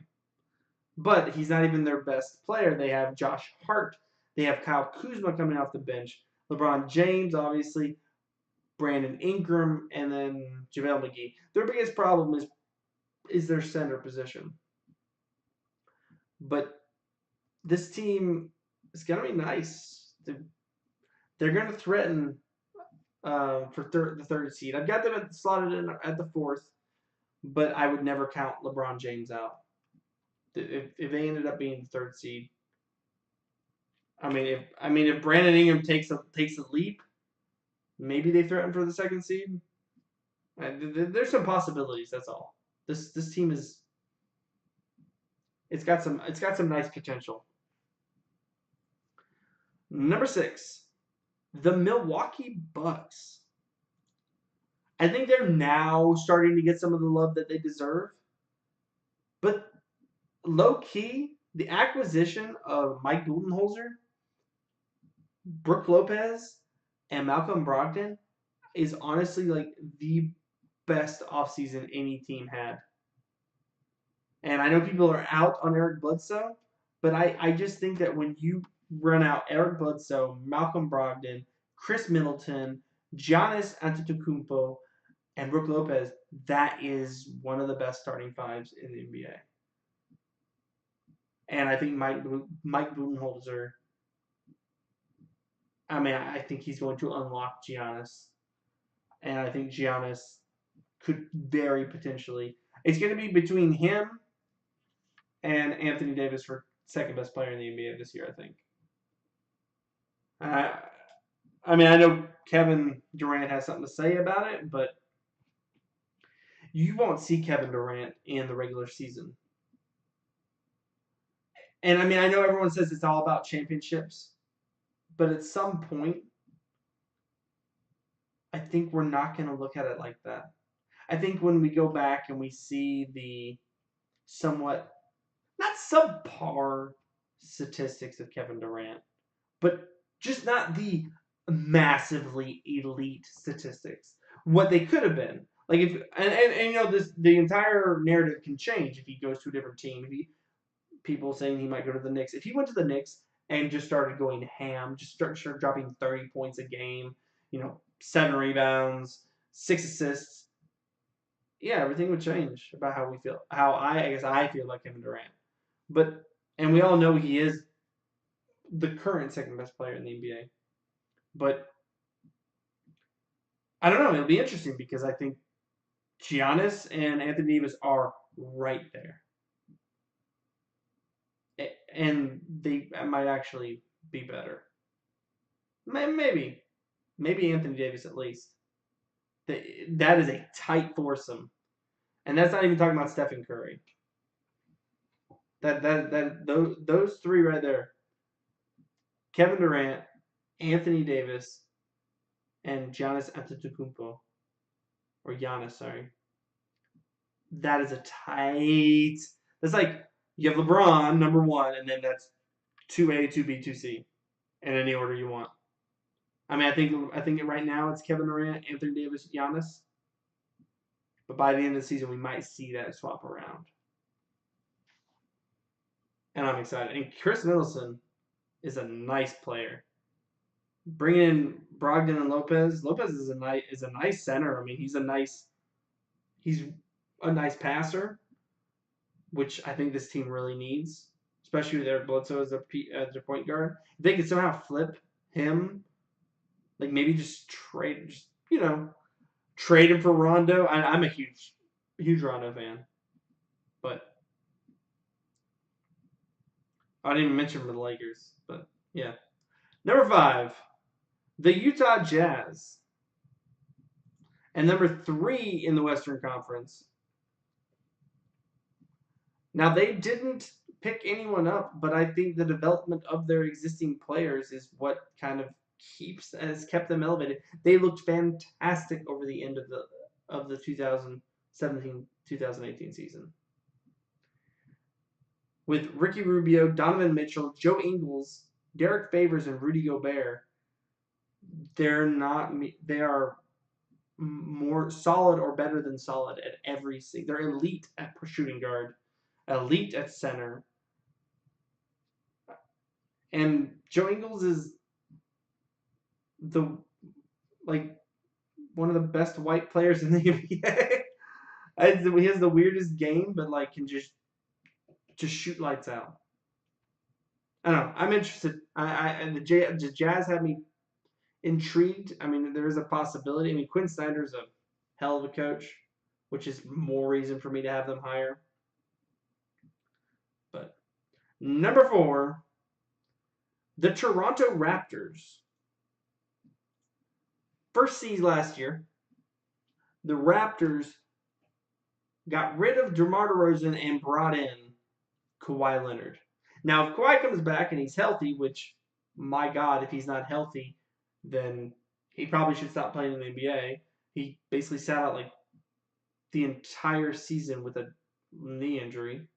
But he's not even their best player. They have Josh Hart. They have Kyle Kuzma coming off the bench. LeBron James, obviously. Brandon Ingram, and then JaVale McGee. Their biggest problem is their center position. But this team is going to be nice. They're going to threaten for the third seed. I've got them slotted in at the 4th, but I would never count LeBron James out. If they ended up being the 3rd seed, if Brandon Ingram takes a leap, maybe they threaten for the 2nd seed. There's some possibilities. That's all. This team is. It's got some nice potential. Number 6, the Milwaukee Bucks. I think they're now starting to get some of the love that they deserve. But low-key, the acquisition of Mike Budenholzer, Brook Lopez, and Malcolm Brogdon is honestly like the best offseason any team had. And I know people are out on Eric Bledsoe, but I just think that when you run out Eric Bledsoe, Malcolm Brogdon, Chris Middleton, Giannis Antetokounmpo, And Brook Lopez, that is one of the best starting fives in the NBA. And I think Mike Budenholzer, I mean, I think he's going to unlock Giannis. And I think Giannis could very potentially. It's going to be between him and Anthony Davis for second best player in the NBA this year, I think. I, I mean, I know Kevin Durant has something to say about it, but you won't see Kevin Durant in the regular season. And I mean, I know everyone says it's all about championships, but at some point, I think we're not going to look at it like that. I think when we go back and we see the somewhat, not subpar statistics of Kevin Durant, but just not the massively elite statistics. What they could have been. Like if and you know this the entire narrative can change if he goes to a different team. If he, people saying he might go to the Knicks. If he went to the Knicks and just started going ham, just started dropping 30 points a game, 7 rebounds, 6 assists, yeah, everything would change about how we feel. How I guess I feel like Kevin Durant. But and we all know he is the current second best player in the NBA. But I don't know. It'll be interesting because I think Giannis and Anthony Davis are right there, and they might actually be better. Maybe Anthony Davis at least. That is a tight foursome, and that's not even talking about Stephen Curry. Those three right there: Kevin Durant, Anthony Davis, and Giannis Antetokounmpo, or Giannis, sorry. That is a tight. That's like you have LeBron number one, and then that's 2A, 2B, 2C, in any order you want. I mean, I think right now it's Kevin Durant, Anthony Davis, Giannis. But by the end of the season, we might see that swap around, and I'm excited. And Chris Middleton is a nice player. Bringing in Brogdon and Lopez. Lopez is a nice center. I mean, he's a nice passer, which I think this team really needs, especially with Eric Bledsoe as their point guard. If they could somehow flip him, like maybe just trade him for Rondo. I'm a huge Rondo fan, but I didn't even mention the Lakers. But yeah, number 5, the Utah Jazz, and number 3 in the Western Conference. Now they didn't pick anyone up, but I think the development of their existing players is what kind of has kept them elevated. They looked fantastic over the end of the 2017-2018 season. With Ricky Rubio, Donovan Mitchell, Joe Ingles, Derek Favors, and Rudy Gobert, they are more solid or better than solid at every single. They're elite at shooting guard, elite at center, and Joe Ingles is the like one of the best white players in the NBA. He has the weirdest game, but like can just shoot lights out. I don't know. I'm interested. The Jazz have me intrigued. I mean, there is a possibility. I mean, Quinn Snyder's a hell of a coach, which is more reason for me to have them higher. But number 4, the Toronto Raptors. First seed last year, the Raptors got rid of DeMar DeRozan and brought in Kawhi Leonard. Now, if Kawhi comes back and he's healthy, which, my God, if he's not healthy, then he probably should stop playing in the NBA. He basically sat out like the entire season with a knee injury.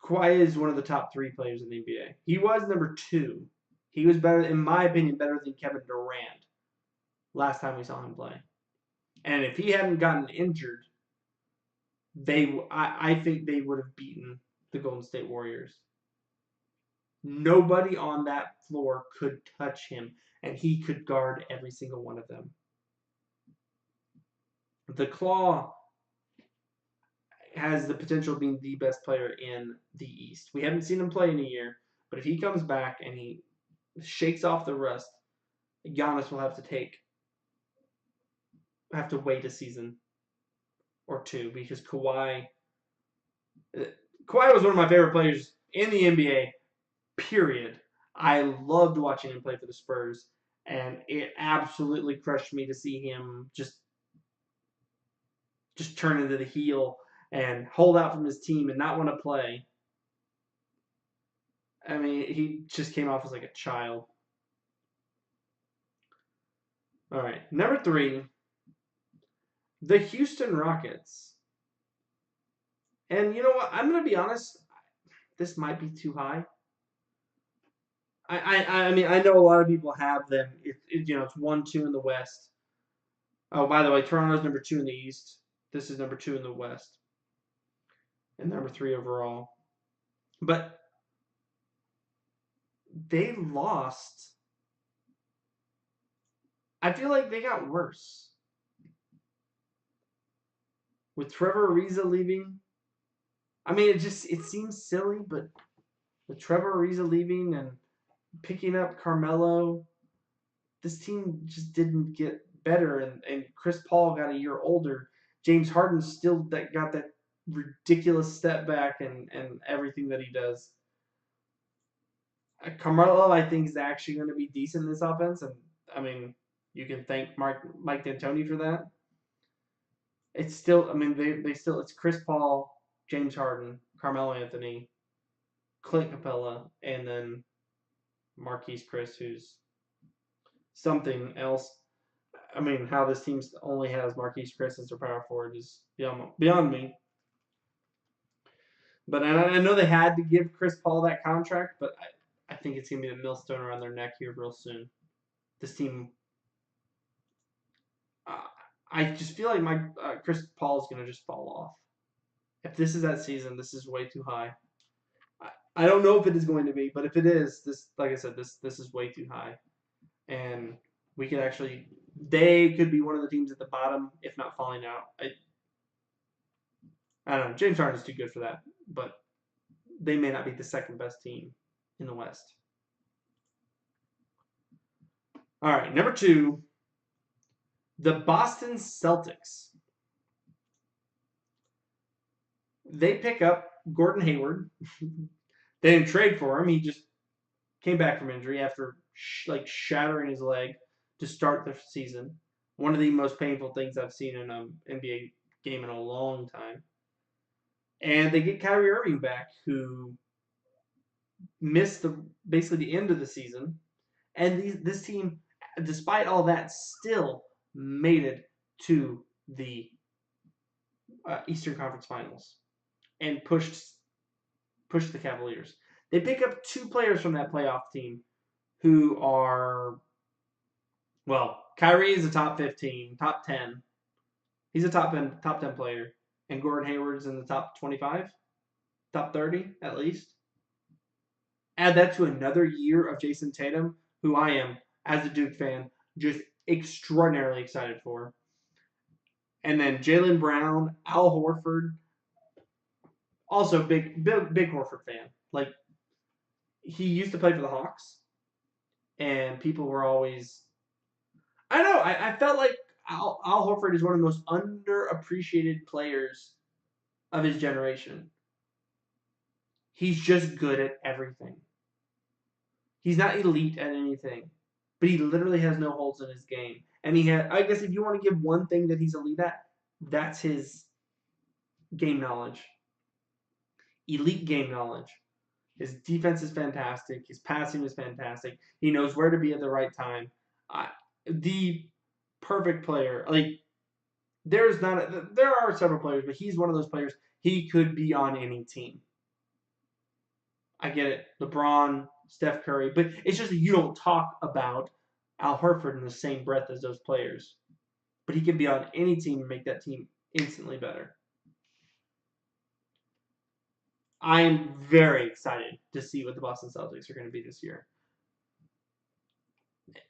Kawhi is one of the top 3 players in the NBA. He was number 2. He was better, in my opinion, better than Kevin Durant last time we saw him play. And if he hadn't gotten injured, I think they would have beaten the Golden State Warriors. Nobody on that floor could touch him, and he could guard every single one of them. The Claw has the potential of being the best player in the East. We haven't seen him play in a year, but if he comes back and he shakes off the rust, Giannis will have to wait a season or two because Kawhi was one of my favorite players in the NBA. Period. I loved watching him play for the Spurs, and it absolutely crushed me to see him just turn into the heel and hold out from his team and not want to play. I mean, he just came off as like a child. All right, number 3, the Houston Rockets. And you know what? I'm gonna be honest. This might be too high. I mean, I know a lot of people have them. It's 1-2 in the West. Oh, by the way, Toronto's number 2 in the East. This is number 2 in the West, and number 3 overall. But they lost. I feel like they got worse with Trevor Ariza leaving. I mean, it seems silly, but with Trevor Ariza leaving and picking up Carmelo, this team just didn't get better, and Chris Paul got a year older. James Harden still got that ridiculous step back and everything that he does. Carmelo, I think, is actually going to be decent in this offense, and I mean, you can thank Mike D'Antoni for that. It's still, I mean, they still, it's Chris Paul, James Harden, Carmelo Anthony, Clint Capella, and then Marquise Chris, who's something else. I mean, how this team only has Marquise Chris as their power forward is beyond me. But I know they had to give Chris Paul that contract, but I think it's going to be a millstone around their neck here real soon. This team, I just feel like Chris Paul is going to just fall off. If this is that season, this is way too high. I don't know if it is going to be, but if it is, this, like I said, this is way too high, and we could actually, they could be one of the teams at the bottom, if not falling out. I don't know. James Harden is too good for that, but they may not be the second best team in the West. All right, number 2, the Boston Celtics. They pick up Gordon Hayward. They didn't trade for him. He just came back from injury after shattering his leg to start the season. One of the most painful things I've seen in an NBA game in a long time. And they get Kyrie Irving back, who missed basically the end of the season. And this team, despite all that, still made it to the Eastern Conference Finals and pushed the Cavaliers. They pick up 2 players from that playoff team who are, well, Kyrie is a top 15, top 10. He's a top 10 player. And Gordon Hayward's in the top 25, top 30 at least. Add that to another year of Jason Tatum, who I am, as a Duke fan, just extraordinarily excited for. And then Jaylen Brown, Al Horford, also big Horford fan. Like, he used to play for the Hawks, and people were always, I don't know, I felt like Al Horford is one of the most underappreciated players of his generation. He's just good at everything. He's not elite at anything, but he literally has no holes in his game. And I guess if you want to give one thing that he's elite at, that's his game knowledge. Elite game knowledge. His defense is fantastic. His passing is fantastic. He knows where to be at the right time. The perfect player. Like, there are several players, but he's one of those players. He could be on any team. I get it. LeBron, Steph Curry, but it's just that you don't talk about Al Horford in the same breath as those players. But he can be on any team and make that team instantly better. I am very excited to see what the Boston Celtics are going to be this year.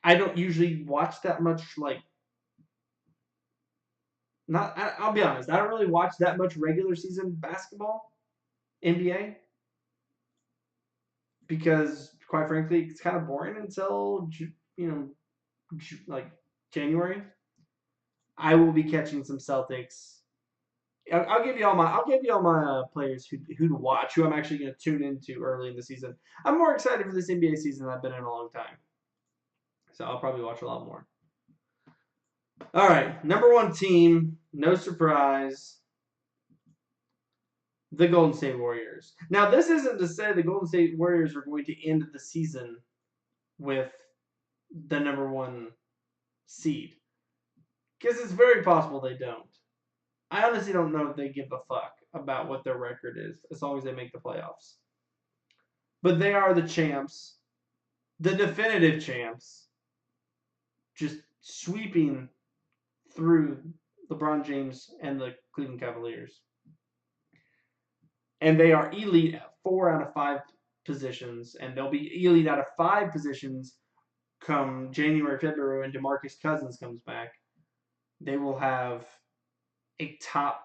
I don't usually watch that much, like, I'll be honest. I don't really watch that much regular season basketball, NBA, because quite frankly, it's kind of boring until you know like January. I will be catching some Celtics. I'll give you all my players who to watch, who I'm actually going to tune into early in the season. I'm more excited for this NBA season than I've been in a long time, so I'll probably watch a lot more. All right, number one team, no surprise, the Golden State Warriors. Now, this isn't to say the Golden State Warriors are going to end the season with the number one seed, because it's very possible they don't. I honestly don't know if they give a fuck about what their record is as long as they make the playoffs. But they are the champs, the definitive champs, just sweeping through LeBron James and the Cleveland Cavaliers. And they are elite at 4 out of 5 positions, and they'll be elite out of 5 positions come January, February, when DeMarcus Cousins comes back. They will have a top.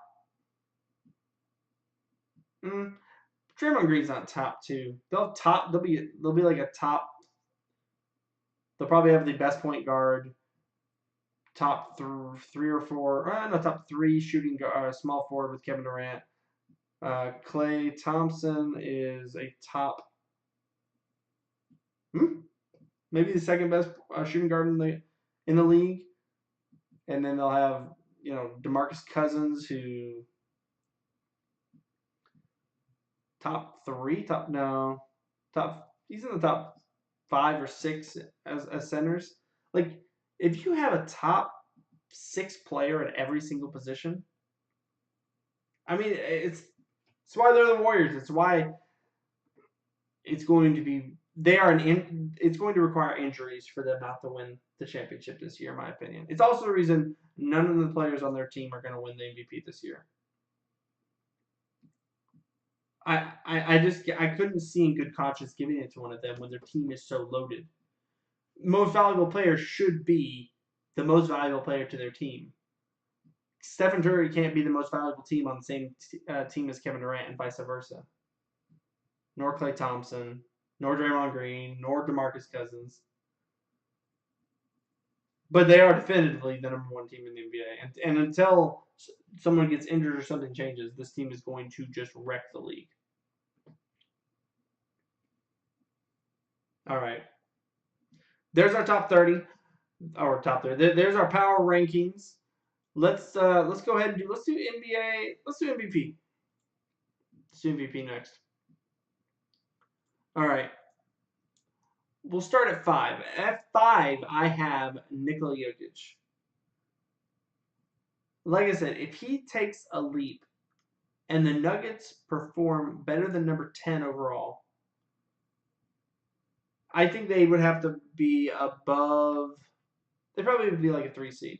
Draymond Green's not top 2. They'll be like a top. They'll probably have the best point guard, top 3 or 4. No, top 3 shooting small forward with Kevin Durant. Klay Thompson is a top. Maybe the second best shooting guard in the league, and then they'll have DeMarcus Cousins, who top 3, he's in the top 5 or 6 as centers. Like, if you have a top 6 player at every single position, I mean, it's why they're the Warriors. It's why it's going to be. It's going to require injuries for them not to win the championship this year, in my opinion. It's also the reason none of the players on their team are going to win the MVP this year. I couldn't see in good conscience giving it to one of them when their team is so loaded. Most valuable player should be the most valuable player to their team. Stephen Curry can't be the most valuable team on the same team as Kevin Durant, and vice versa. Nor Klay Thompson, nor Draymond Green, nor DeMarcus Cousins. But they are definitively the number one team in the NBA. And until someone gets injured or something changes, this team is going to just wreck the league. All right. There's our top 30. Or top 30. There's our power rankings. Let's go ahead and do NBA. Let's do MVP. Let's do MVP next. All right. We'll start at 5. At 5, I have Nikola Jokic. Like I said, if he takes a leap and the Nuggets perform better than number 10 overall, I think they would have to be above. They probably would be like a 3 seed.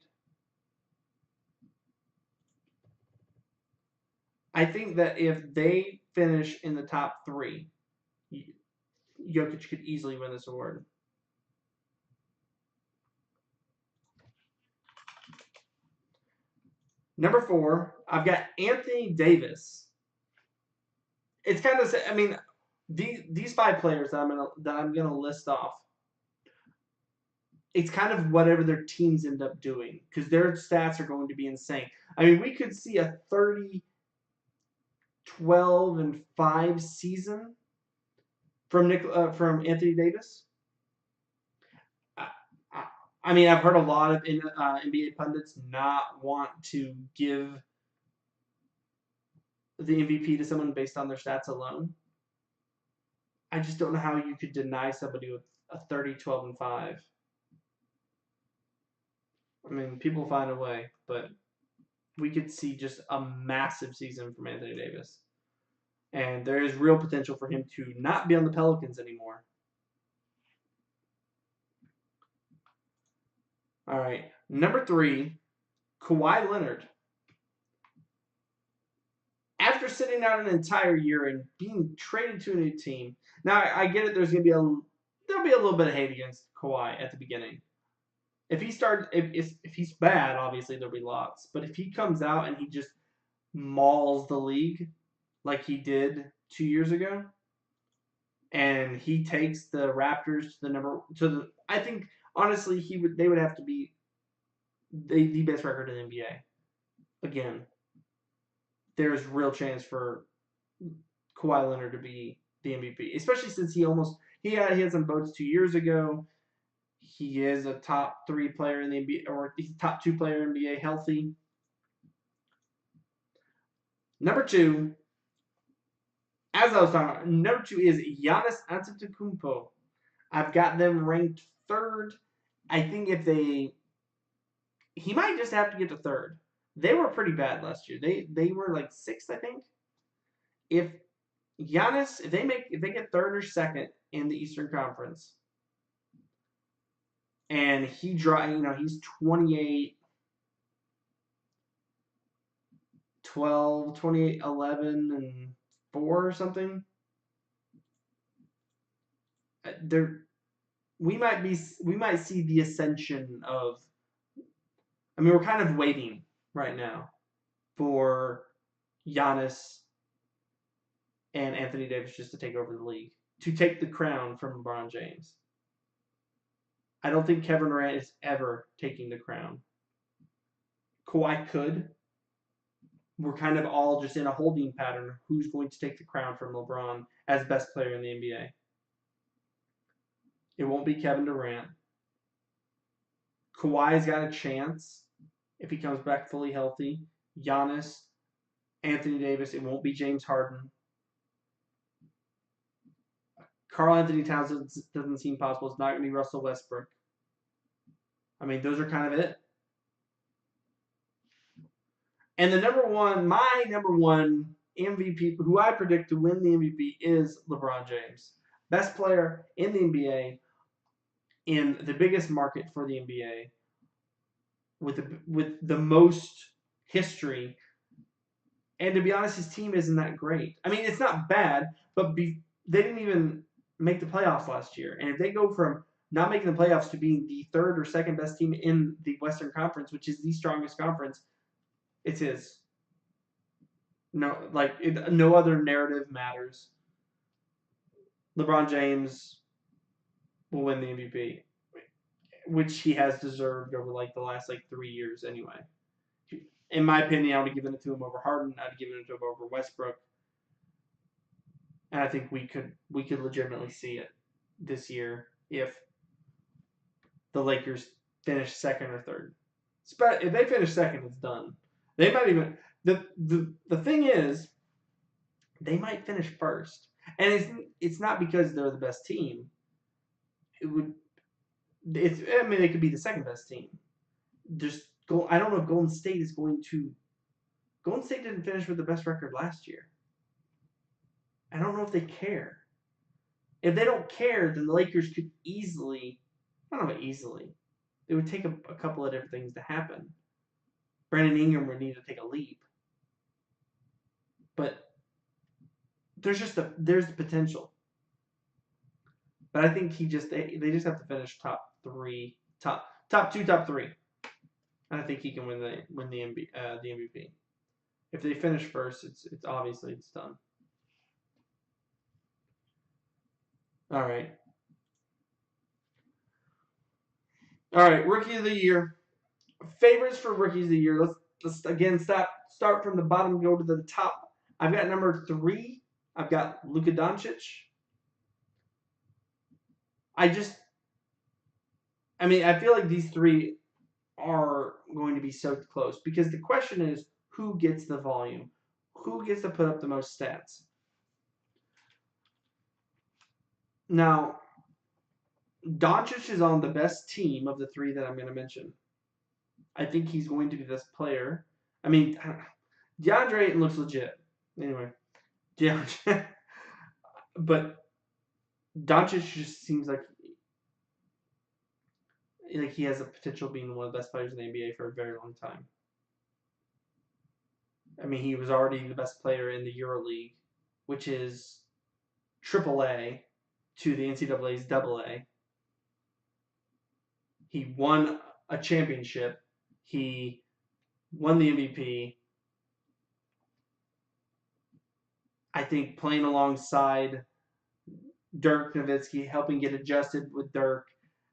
I think that if they finish in the top 3, Jokic could easily win this award. Number 4, I've got Anthony Davis. It's kind of, I mean, these 5 players that I'm gonna list off. It's kind of whatever their teams end up doing, because their stats are going to be insane. I mean, we could see a 30, 12, and 5 season from Anthony Davis. I mean, I've heard a lot of NBA pundits not want to give the MVP to someone based on their stats alone. I just don't know how you could deny somebody with a 30, 12, and 5. I mean, people find a way, but we could see just a massive season from Anthony Davis. And there is real potential for him to not be on the Pelicans anymore. All right. Number 3, Kawhi Leonard. After sitting out an entire year and being traded to a new team, now I get it. There'll be a little bit of hate against Kawhi at the beginning. If he starts, if he's bad, obviously there'll be lots. But if he comes out and he just mauls the league like he did 2 years ago, and he takes the Raptors to the I think honestly they would have to be the best record in the NBA again. There's real chance for Kawhi Leonard to be the MVP, especially since he had some votes 2 years ago. He is a top 3 player in the NBA, or he's a top 2 player in the NBA healthy. Number 2, as I was talking about, number 2 is Giannis Antetokounmpo. I've got them ranked 3rd. I think he might just have to get to 3rd. They were pretty bad last year. They were like 6th, I think. If Giannis, if they get 3rd or 2nd in the Eastern Conference, and he's 28, 12, 28, 11, and 4 or something. We might see the ascension of. I mean, we're kind of waiting right now for Giannis and Anthony Davis just to take over the league, to take the crown from LeBron James. I don't think Kevin Durant is ever taking the crown. Kawhi could. We're kind of all just in a holding pattern. Who's going to take the crown from LeBron as best player in the NBA? It won't be Kevin Durant. Kawhi's got a chance if he comes back fully healthy. Giannis, Anthony Davis. It won't be James Harden. Karl-Anthony Towns doesn't seem possible. It's not going to be Russell Westbrook. I mean, those are kind of it. And my number one MVP, who I predict to win the MVP, is LeBron James. Best player in the NBA, in the biggest market for the NBA, with the most history. And to be honest, his team isn't that great. I mean, it's not bad, but they didn't even make the playoffs last year. And if they go from not making the playoffs to being the 3rd or 2nd best team in the Western Conference, which is the strongest conference, it's his. No other narrative matters. LeBron James will win the MVP, which he has deserved over the last 3 years anyway. In my opinion, I would have given it to him over Harden. I'd have given it to him over Westbrook. And I think we could legitimately see it this year if the Lakers finish 2nd or 3rd. If they finish 2nd, it's done. They might even the thing is, they might finish 1st, and it's not because they're the best team. They could be the 2nd best team. I don't know if Golden State is going to. Golden State didn't finish with the best record last year. I don't know if they care. If they don't care, then the Lakers could easily. I don't know about easily. It would take a couple of different things to happen. Brandon Ingram would need to take a leap. But there's the potential. But I think they just have to finish top 2, top 3. And I think he can win the MVP. If they finish 1st, it's obviously it's done. All right. Rookie of the year. Favorites for rookies of the year. Let's again start from the bottom, go to the top. I've got number 3. I've got Luka Doncic. I feel like these 3 are going to be so close because the question is who gets the volume, who gets to put up the most stats. Now, Doncic is on the best team of the 3 that I'm going to mention. I think he's going to be the best player. I mean, DeAndre Ayton looks legit. Anyway, DeAndre, but Doncic just seems like he has the potential of being one of the best players in the NBA for a very long time. I mean, he was already the best player in the EuroLeague, which is AAA to the NCAA's AA. He won a championship. He won the MVP. I think playing alongside Dirk Nowitzki, helping get adjusted with Dirk,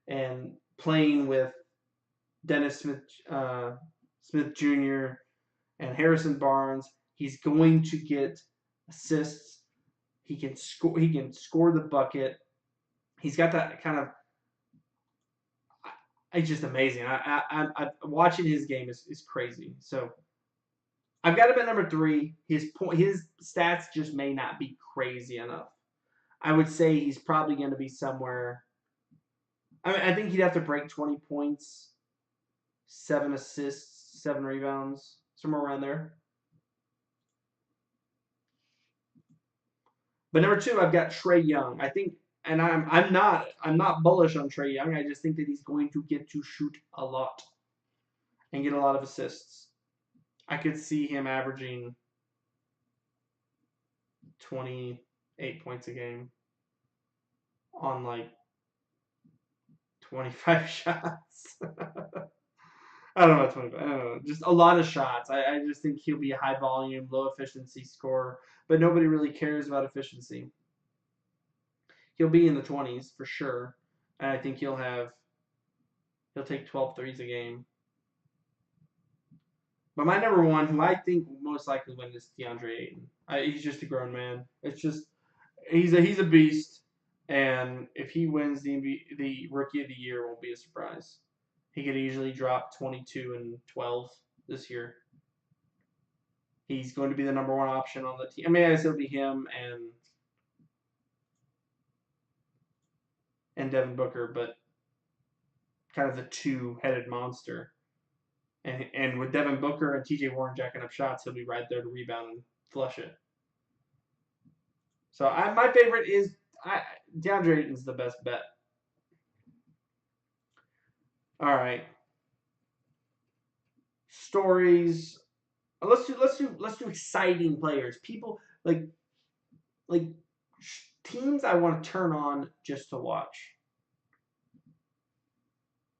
and playing with Dennis Smith Jr. and Harrison Barnes, he's going to get assists. He can score. He can score the bucket. He's got that kind of. It's just amazing. I watching his game is crazy. So I've got him at number 3. His stats just may not be crazy enough. I would say he's probably going to be somewhere. I mean, I think he'd have to break 20 points, 7 assists, 7 rebounds, somewhere around there. But number 2, I've got Trae Young. I think, and I'm not bullish on Trae Young. I just think that he's going to get to shoot a lot and get a lot of assists. I could see him averaging 28 points a game on like 25 shots. I don't know, 25. I don't know. Just a lot of shots. I just think he'll be a high volume, low efficiency scorer, but nobody really cares about efficiency. He'll be in the 20s for sure, and I think he'll take 12 threes a game. But my number 1, who I think will most likely win, is DeAndre Ayton. He's just a grown man. It's just he's a beast, and if he wins the Rookie of the Year, won't be a surprise. He could easily drop 22 and 12 this year. He's going to be the number 1 option on the team. I mean, I guess it'll be him and Devin Booker, but kind of the two-headed monster. And with Devin Booker and TJ Warren jacking up shots, he'll be right there to rebound and flush it. So my favorite is DeAndre Ayton's the best bet. All right. Stories. Let's do exciting players. People like teams I want to turn on just to watch.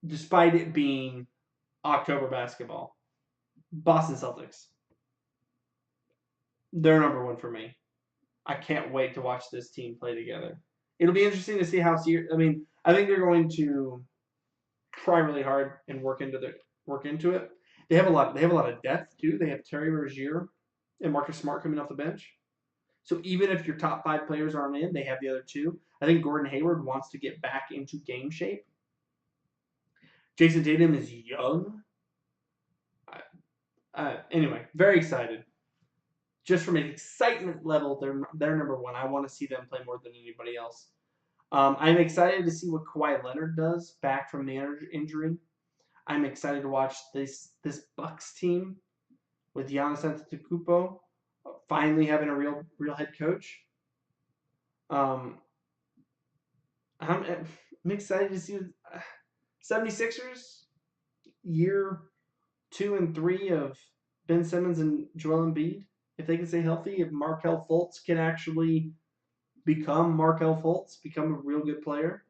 Despite it being October basketball. Boston Celtics. They're number 1 for me. I can't wait to watch this team play together. It'll be interesting to see how I mean, I think they're going to try really hard and work into it. They have a lot of depth too. They have Terry Rozier and Marcus Smart coming off the bench. So even if your top 5 players aren't in, they have the other 2. I think Gordon Hayward wants to get back into game shape. Jason Tatum is young. Anyway, very excited. Just from an excitement level, they're number 1. I want to see them play more than anybody else. I'm excited to see what Kawhi Leonard does back from the injury. I'm excited to watch this Bucks team with Giannis Antetokounmpo finally having a real head coach. I'm excited to see 76ers year 2 and 3 of Ben Simmons and Joel Embiid. If they can stay healthy, if Markelle Fultz can actually become Markelle Fultz, become a real good player.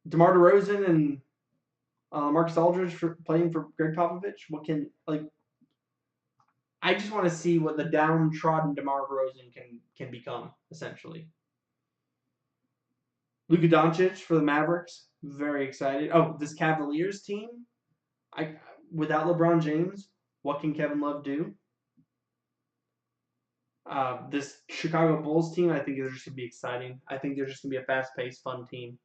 DeMar DeRozan and Marcus Aldridge playing for Greg Popovich. I just want to see what the downtrodden DeMar DeRozan can become, essentially. Luka Doncic for the Mavericks. Very excited. Oh, this Cavaliers team. Without LeBron James, what can Kevin Love do? This Chicago Bulls team, I think, is just going to be exciting. I think they're just going to be a fast-paced, fun team.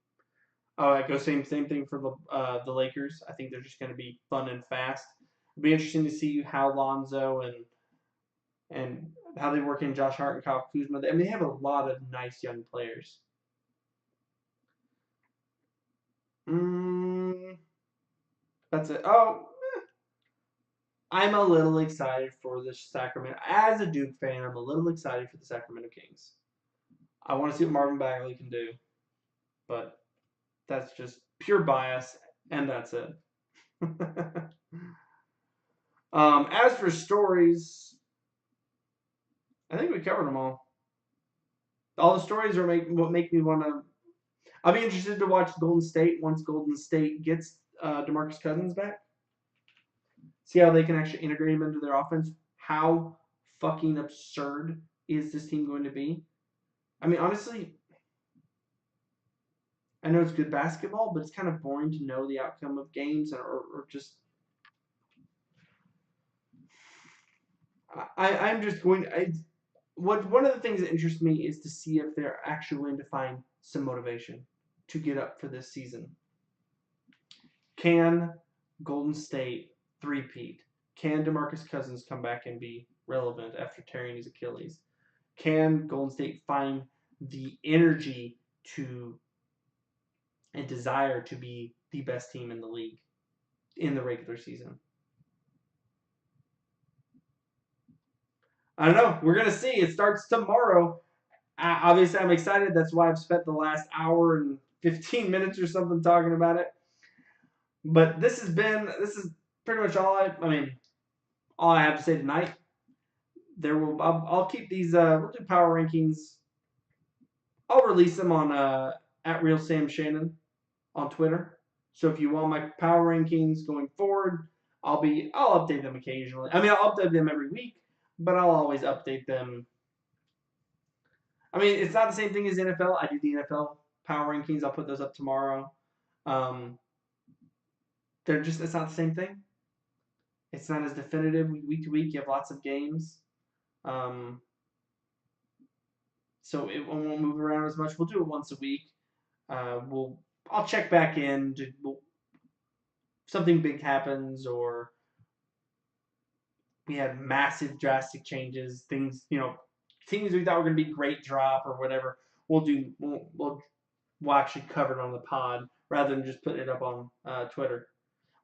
I go same thing for the Lakers. I think they're just going to be fun and fast. It'll be interesting to see how Lonzo and how they work in Josh Hart and Kyle Kuzma. I mean, they have a lot of nice young players. That's it. I'm a little excited for the Sacramento. As a Duke fan, I'm a little excited for the Sacramento Kings. I want to see what Marvin Bagley can do. But that's just pure bias, and that's it. As for stories, I think we covered them all. All the stories are what make me want to. I'll be interested to watch Golden State once Golden State gets DeMarcus Cousins back. See how they can actually integrate him into their offense. How fucking absurd is this team going to be? I mean, honestly, I know it's good basketball, but it's kind of boring to know the outcome of games or just. I'm just going. One of the things that interests me is to see if they're actually going to find some motivation to get up for this season. Can Golden State three-peat? Can DeMarcus Cousins come back and be relevant after tearing his Achilles? Can Golden State find the energy to and desire to be the best team in the league in the regular season? I don't know. We're gonna see. It starts tomorrow. Obviously, I'm excited. That's why I've spent the last hour and 15 minutes or something talking about it. But this is pretty much all all I have to say tonight. I'll keep these. We'll do power rankings. I'll release them on at Real Sam Shannon on Twitter. So if you want my power rankings going forward, I'll update them occasionally. I mean, I'll update them every week, but I'll always update them. I mean, it's not the same thing as NFL. I do the NFL power rankings. I'll put those up tomorrow. It's not the same thing. It's not as definitive week to week. You have lots of games. So it won't move around as much. We'll do it once a week. I'll check back in. Something big happens, or we had massive, drastic changes. Things teams we thought were going to be great drop or whatever. We'll actually cover it on the pod rather than just putting it up on Twitter.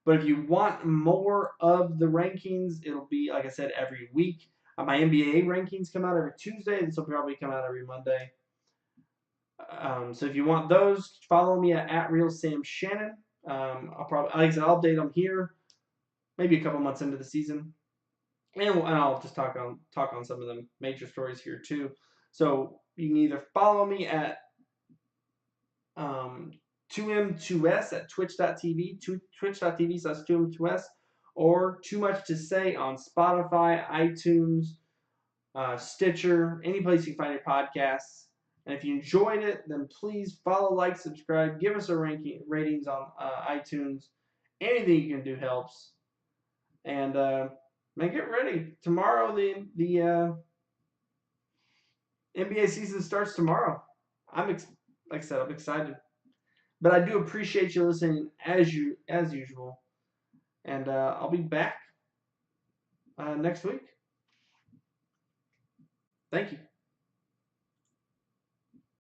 But if you want more of the rankings, it'll be, like I said, every week. My NBA rankings come out every Tuesday. This will probably come out every Monday. So if you want those, follow me at Real Sam Shannon. I'll update them here, maybe a couple months into the season, and I'll just talk on some of the major stories here too. So you can either follow me at 2M2S at twitch.tv, twitch.tv/2M2S, or Too Much to Say on Spotify, iTunes, Stitcher, any place you can find your podcasts. And if you enjoyed it, then please follow, like, subscribe, give us a ratings on iTunes. Anything you can do helps. And man, get ready. Tomorrow the NBA season starts tomorrow. Like I said, I'm excited. But I do appreciate you listening as usual. And I'll be back next week. Thank you.